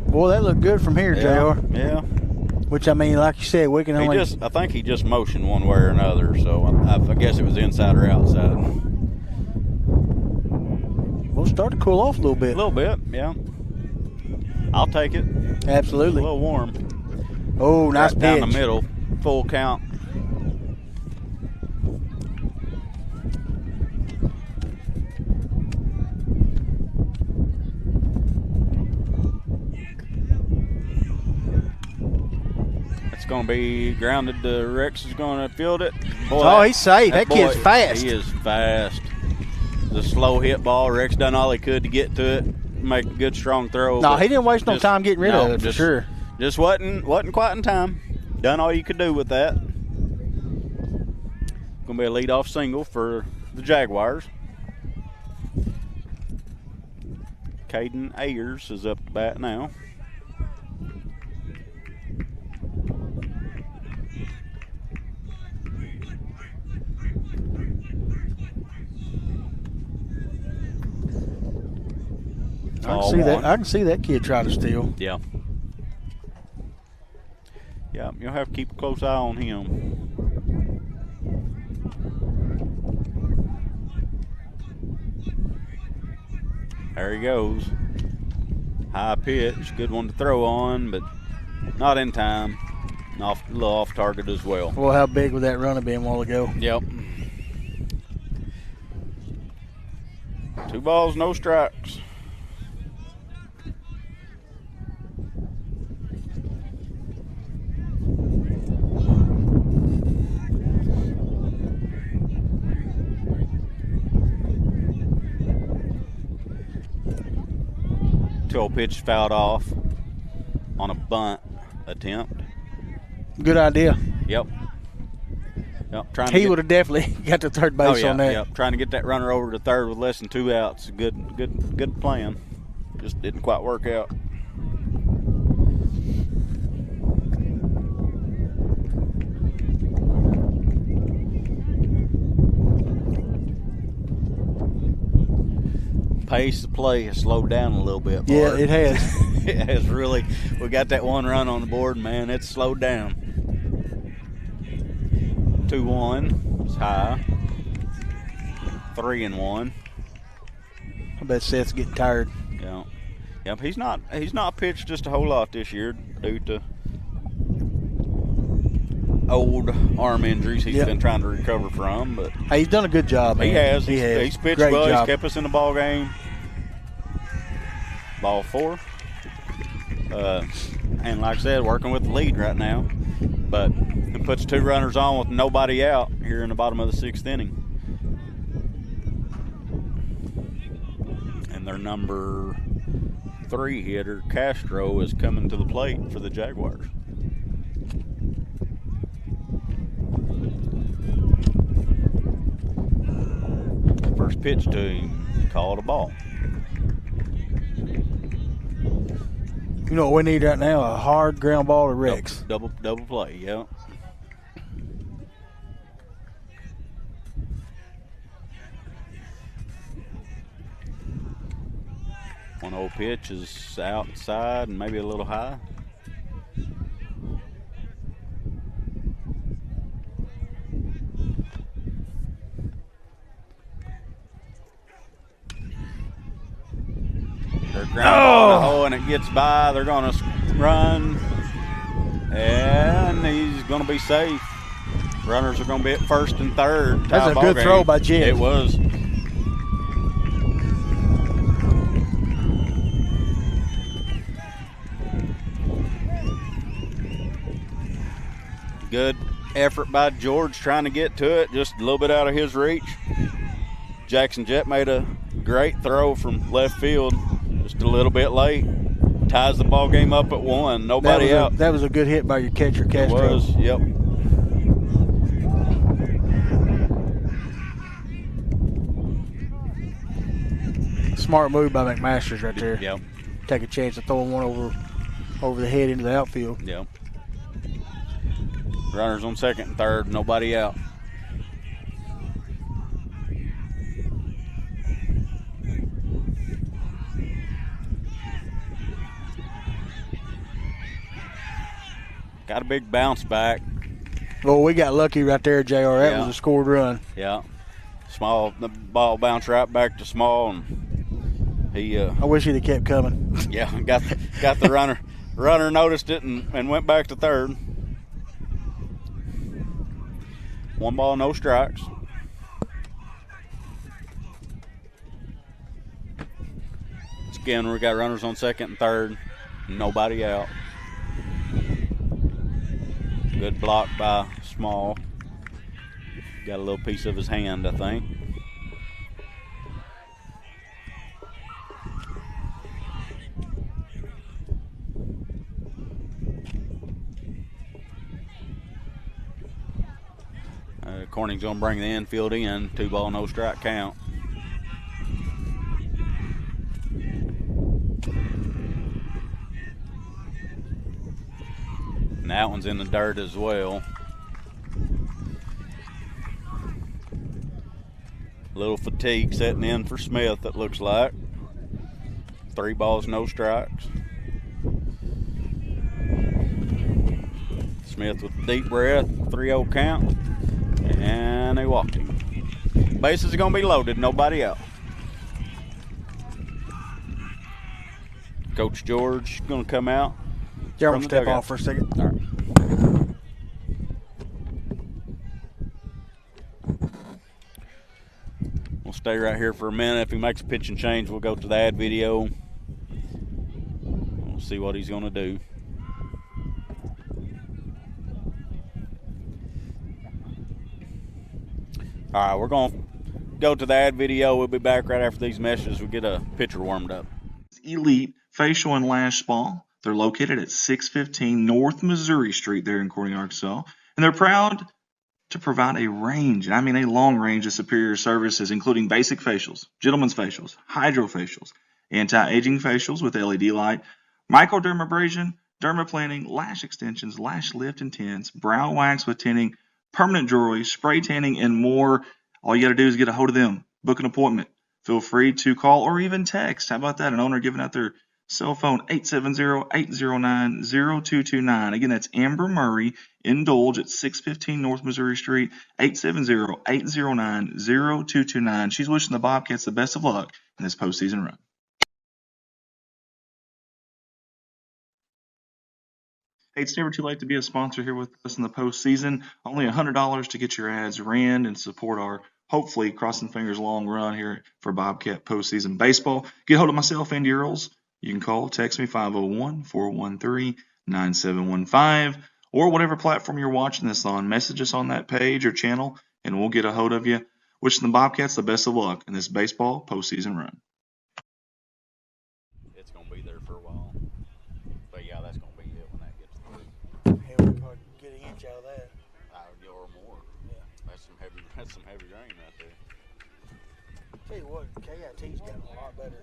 Boy, that looked good from here, JR. Yeah. Which, I mean, like you said, we can only... I think he just motioned one way or another, so I guess it was inside or outside. We'll start to cool off a little bit. A little bit, yeah. I'll take it. Absolutely. A little warm. Oh, nice pitch. Down the middle, full count. It's going to be grounded. Rex is going to field it. Boy, oh, he's safe. That kid's fast. He is fast. The slow hit ball. Rex done all he could to get to it, make a good strong throw. No, he didn't waste no time getting rid of it, for sure. Just wasn't quite in time. Done all you could do with that. Going to be a leadoff single for the Jaguars. Caden Ayers is up to bat now. I can see that kid try to steal. Yeah. Yeah, you'll have to keep a close eye on him. There he goes. High pitch, good one to throw on, but not in time. A little off target as well. Well, how big would that run have been a while ago? Yep. 2 balls, no strikes. Pitch fouled off on a bunt attempt. Good idea. Yep. He would have definitely got to third base on that. Yep. Trying to get that runner over to third with less than 2 outs. Good plan. Just didn't quite work out. Pace of play has slowed down a little bit. Yeah, it has. It has really. We got that 1 run on the board, man. It's slowed down. 2-1 is high. 3-1. I bet Seth's getting tired. Yeah. Yep. He's not pitched just a whole lot this year due to old arm injuries he's been trying to recover from, but hey, he's done a good job. Man. He has. He's pitched Great well. Job. He's kept us in the ball game. Ball 4. And like I said, working with the lead right now, but it puts 2 runners on with nobody out here in the bottom of the 6th inning. And their number 3 hitter, Castro, is coming to the plate for the Jaguars. First pitch to him, called a ball. You know what we need right now? A hard ground ball to Rex. Double play, yeah. One old pitch is outside and maybe a little high. They're grounding the hole and it gets by. They're going to run, and he's going to be safe. Runners are going to be at first and third. That's a good throw by Jim. It was. Good effort by George trying to get to it, just a little bit out of his reach. Jackson Jett made a great throw from left field, just a little bit late. Ties the ball game up at 1. Nobody out. That was a good hit by your catcher, Castro. It was, yep. Smart move by McMasters right there. Yep. Take a chance of throwing one over the head into the outfield. Yep. Runners on second and third, nobody out. Got a big bounce back. Well, we got lucky right there, JR. That was a scored run. Yeah. The ball bounced right back to Small, and he. I wish he'd have kept coming. Yeah, got the runner. Runner noticed it and went back to third. 1 ball, no strikes. Again, we got runners on second and third. Nobody out. Good block by Small. Got a little piece of his hand, I think. Corning's going to bring the infield in. 2 ball, no strike count. And that one's in the dirt as well. Little fatigue setting in for Smith, it looks like. 3 balls, no strikes. Smith with a deep breath, 3-0 count. And they walked him. Bases are going to be loaded, nobody out. Coach George going to come out. Jeremy, step off for a second. All right. We'll stay right here for a minute. If he makes a pitch and change, we'll go to the ad video. We'll see what he's going to do. All right, we're going to go to the ad video. We'll be back right after these messages. We get a pitcher warmed up. Elite Facial and Lash Spa. They're located at 615 North Missouri Street there in Corning, Arkansas. And they're proud to provide a range, and I mean a long range of superior services, including basic facials, gentlemen's facials, hydrofacials, anti-aging facials with LED light, microdermabrasion, dermaplaning, lash extensions, lash lift and tints, brow wax with tinting, permanent jewelry, spray tanning, and more. All you got to do is get a hold of them. Book an appointment. Feel free to call or even text. How about that? An owner giving out their cell phone, 870-809-0229. Again, that's Amber Murray, Indulge at 615 North Missouri Street, 870-809-0229. She's wishing the Bobcats the best of luck in this postseason run. Hey, it's never too late to be a sponsor here with us in the postseason. Only $100 to get your ads ran and support our, hopefully, crossing fingers, long run here for Bobcat postseason baseball. Get hold of myself, Andy Earls. You can call, text me, 501-413-9715, or whatever platform you're watching this on. Message us on that page or channel, and we'll get a hold of you. Wishing the Bobcats the best of luck in this baseball postseason run. It's going to be there for a while. But, yeah, that's going to be it when that gets through. Hell, we probably get an inch out of that. Or more. Yeah. That's some heavy rain right there. Tell you what, KIT's gotten a lot better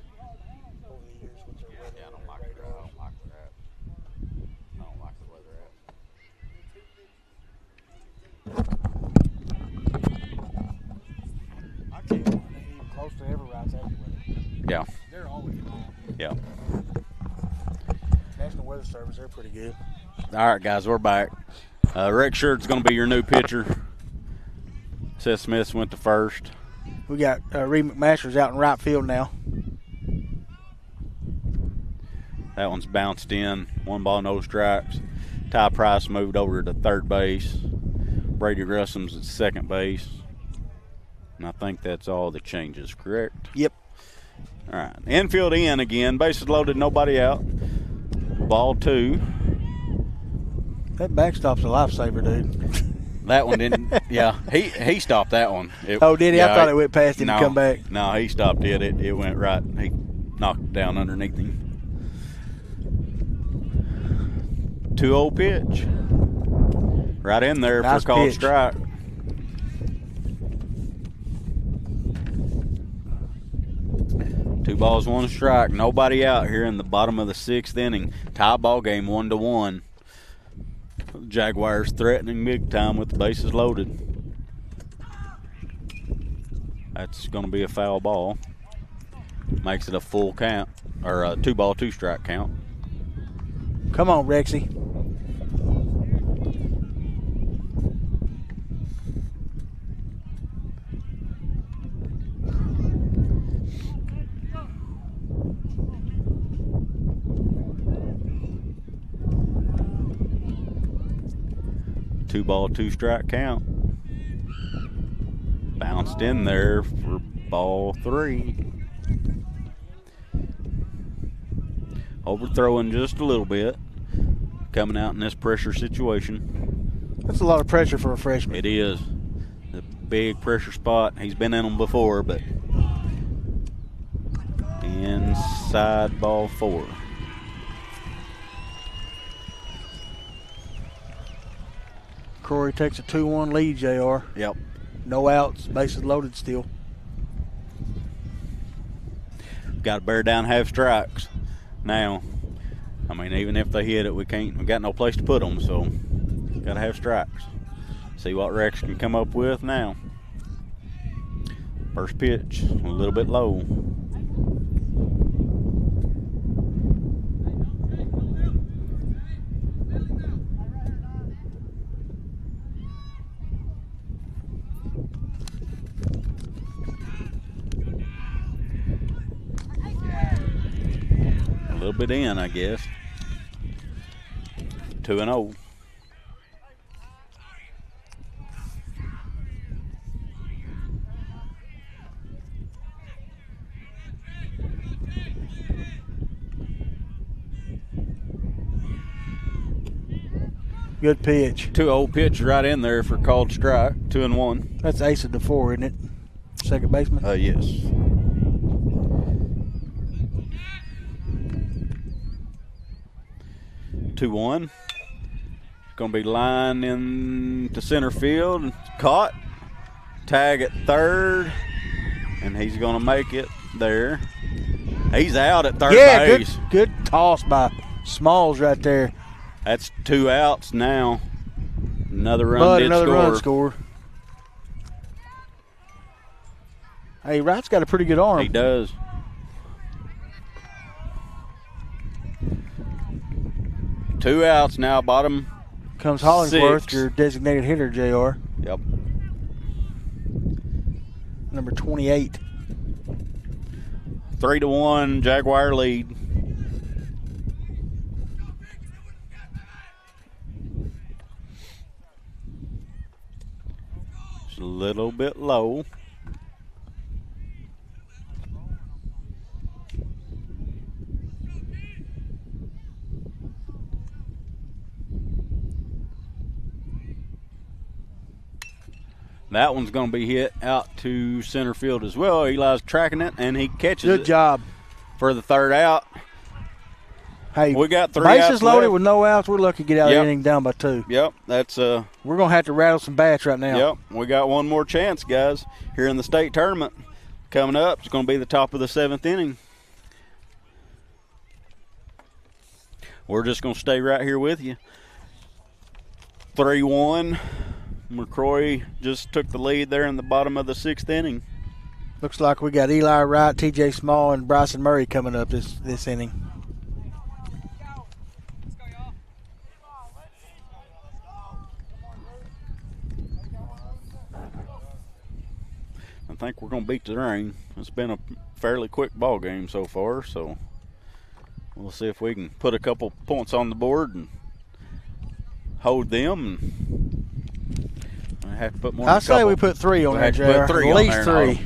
over the years with their weather. Yeah, I don't and like their it. I radar. don't like the app. I don't like the weather app. I tell you what, they ain't even close to ever rights everywhere. Yeah. They're always wrong. Yeah. National Weather Service, they're pretty good. All right, guys, we're back. Rex Shirt's going to be your new pitcher. Seth Smith went to first. We got Reed McMaster's out in right field now. That one's bounced in. 1 ball, no strikes. Ty Price moved over to third base. Brady Grussom's at second base. And I think that's all the changes, correct? Yep. All right. Infield in again. Bases loaded, nobody out. Ball 2. That backstop's a lifesaver, dude. That one didn't. Yeah, he stopped that one. Oh, did he? Yeah, I thought it went past him to come back. No, he stopped it. It went right. He knocked it down underneath him. 2-0 pitch. Right in there Nice for a called pitch. strike. Two balls, one strike. Nobody out here in the bottom of the 6th inning. Tie ball game 1-1. Jaguars threatening big time with the bases loaded. That's going to be a foul ball. Makes it a full count, or a 2 ball, 2 strike count. Come on, Rexy. Two ball, 2 strike count. Bounced in there for ball 3. Overthrowing just a little bit. Coming out in this pressure situation. That's a lot of pressure for a freshman. It is. A big pressure spot. He's been in them before, but inside ball 4. McCrory takes a 2-1 lead, JR. Yep. No outs, bases loaded still. Got to bear down half strikes now. I mean, even if they hit it, we got no place to put them, so got to have strikes. See what Rex can come up with now. First pitch, a little bit low. A little bit in, I guess. 2-0. Good pitch. 2-0 pitch right in there for called strike. 2-1. That's ace of the 4, isn't it? Second baseman. Yes. Two-one. Going to be lined into center field. Caught. Tag at third. And he's going to make it there. He's out at third base. Good toss by Smalls right there. That's 2 outs now. Another run But did another score. run score. Hey, Wright's got a pretty good arm. He does. Two outs now, bottom. Comes Hollingsworth, 6. your designated hitter, JR. Yep. Number 28. 3-1 Jaguar lead. It's a little bit low. That one's going to be hit out to center field as well. Eli's tracking it, and he catches it. Good job. For the third out. Hey, we got 3 outs bases loaded left. with no outs. We're lucky to get out of the inning down by 2. Yep, that's We're going to have to rattle some bats right now. Yep, we got one more chance, guys, here in the state tournament. Coming up, it's going to be the top of the 7th inning. We're just going to stay right here with you. 3-1. McCrory just took the lead there in the bottom of the 6th inning. Looks like we got Eli Wright, T.J. Small, and Bryson Murray coming up this inning. I think we're going to beat the rain. It's been a fairly quick ball game so far, so we'll see if we can put a couple points on the board and hold them. I have to put more. I say we put 3 on there, JR. At least 3.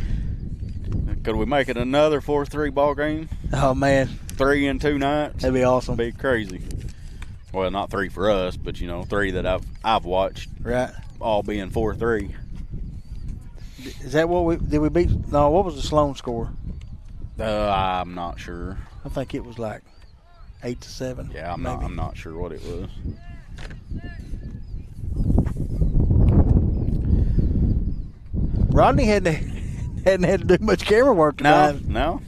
Could we make it another 4-3 ball game? Oh, man. 3 in 2 nights? That'd be awesome. That'd be crazy. Well, not 3 for us, but, 3 that I've watched. Right. All being 4-3. Is that what did we beat? No, what was the Sloan score? I'm not sure. I think it was like 8-7. Yeah, I'm not sure what it was. Rodney hadn't had to do much camera work tonight. No.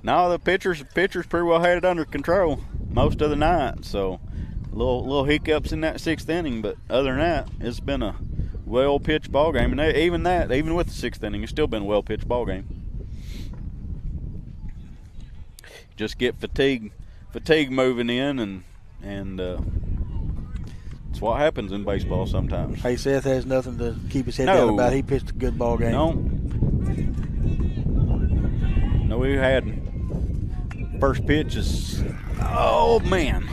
The pitchers pretty well had it under control most of the night. So little hiccups in that 6th inning, but other than that, it's been a well pitched ball game. And even with the 6th inning, it's still been a well pitched ball game. Just get fatigue moving in, and it's what happens in baseball sometimes. Hey, Seth has nothing to keep his head down about. He pitched a good ball game. No, we had first pitch is. Oh man!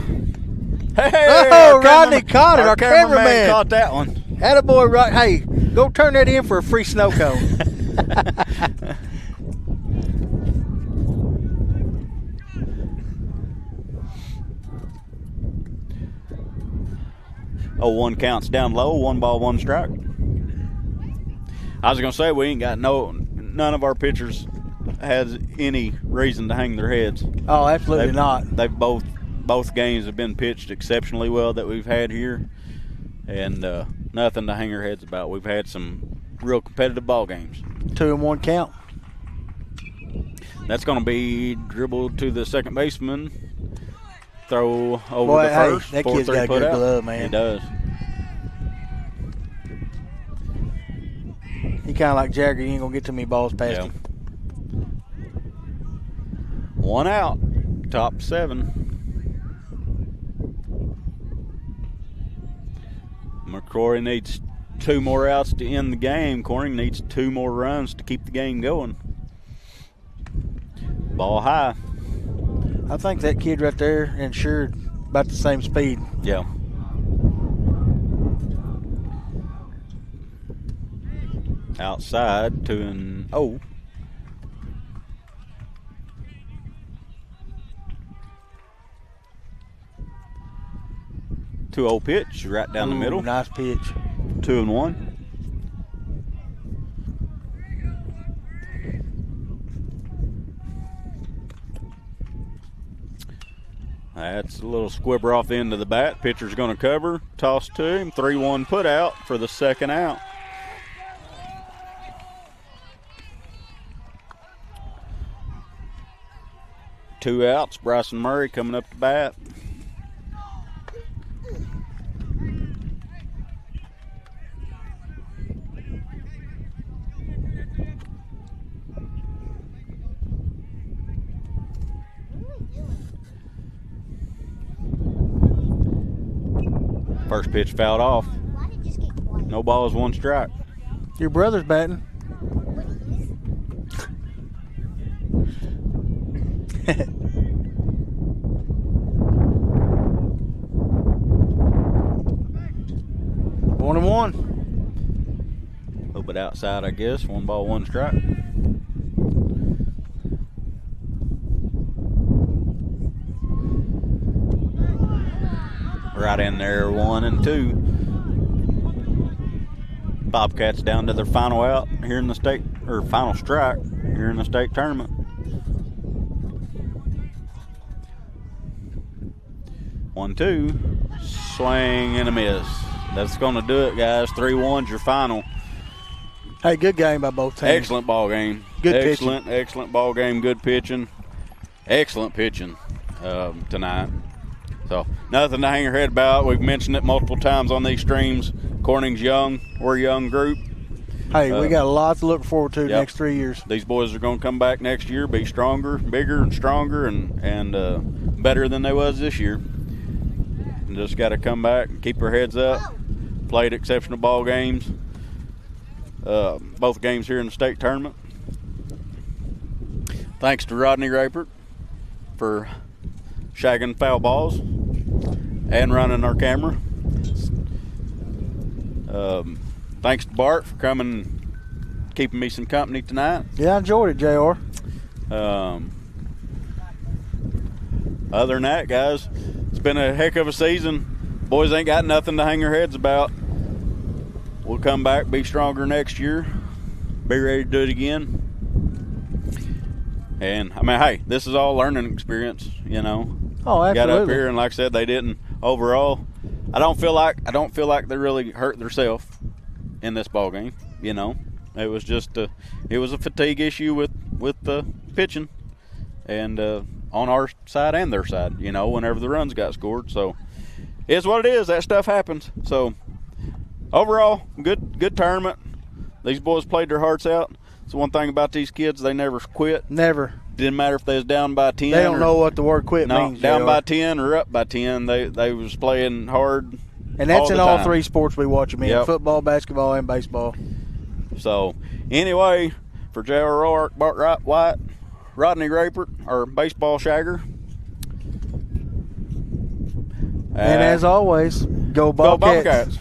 Hey, Rodney caught it. Our cameraman caught that one. Attaboy, right? Hey, go turn that in for a free snow cone. 0-1 counts down low, 1 ball, 1 strike. I was going to say, we ain't got none of our pitchers has any reason to hang their heads. Oh, absolutely not. They've both games have been pitched exceptionally well that we've had here, and nothing to hang our heads about. We've had some real competitive ball games. 2-1 count. That's going to be dribbled to the second baseman, throw over Boy, the first. Hey, that kid's got a good glove, man. He does. He kind of like Jagger. You ain't going to get too many balls past him. 1 out, top 7. McCrory needs 2 more outs to end the game. Corning needs 2 more runs to keep the game going. Ball high. I think that kid right there insured about the same speed. Yeah. Outside, 2-0. 2-0 pitch right down the middle. Nice pitch. 2-1. That's a little squibber off the end of the bat. Pitcher's going to cover. Toss to him. 3-1 put out for the second out. Two outs. Bryson Murray coming up to bat. First pitch fouled off. No balls, 1 strike. Your brother's batting. One and one. A little bit outside, I guess. 1 ball, 1 strike. Right in there, 1 and 2. Bobcats down to their final out here in the state, or final strike here in the state tournament. One, 2, swing and a miss. That's going to do it, guys. 3-1's your final. Hey, good game by both teams. Excellent ball game. Good excellent, pitching. Excellent ball game. Good pitching. Excellent pitching tonight. So nothing to hang your head about. We've mentioned it multiple times on these streams. Corning's young. We're a young group. Hey, we got a lot to look forward to the next 3 years. These boys are going to come back next year, be stronger, bigger, and stronger, and better than they was this year. And just got to come back and keep our heads up. Played exceptional ball games. Both games here in the state tournament. Thanks to Rodney Rapert for shagging foul balls and running our camera. Thanks to Bart for coming, keeping me some company tonight. Yeah, I enjoyed it, JR. Other than that, guys, it's been a heck of a season. Boys ain't got nothing to hang their heads about. We'll come back, be stronger next year, be ready to do it again. And I mean, hey, this is all learning experience, you know. Oh, absolutely. Got up here and like I said, they didn't overall. I don't feel like they really hurt themselves in this ball game. You know, it was just a fatigue issue with the pitching, and on our side and their side. You know, whenever the runs got scored, so it's what it is. That stuff happens. So overall, good tournament. These boys played their hearts out. It's one thing about these kids, they never quit. Never. Didn't matter if they was down by 10. They don't know what the word quit means. Down by 10 or up by 10. They was playing hard. And that's in all time. 3 sports we watch them in: Yep. football, basketball, and baseball. So anyway, for J.R. Roark, Bart White, Rodney Rapert, our baseball shagger. And as always, go Bobcats. Go Bobcats.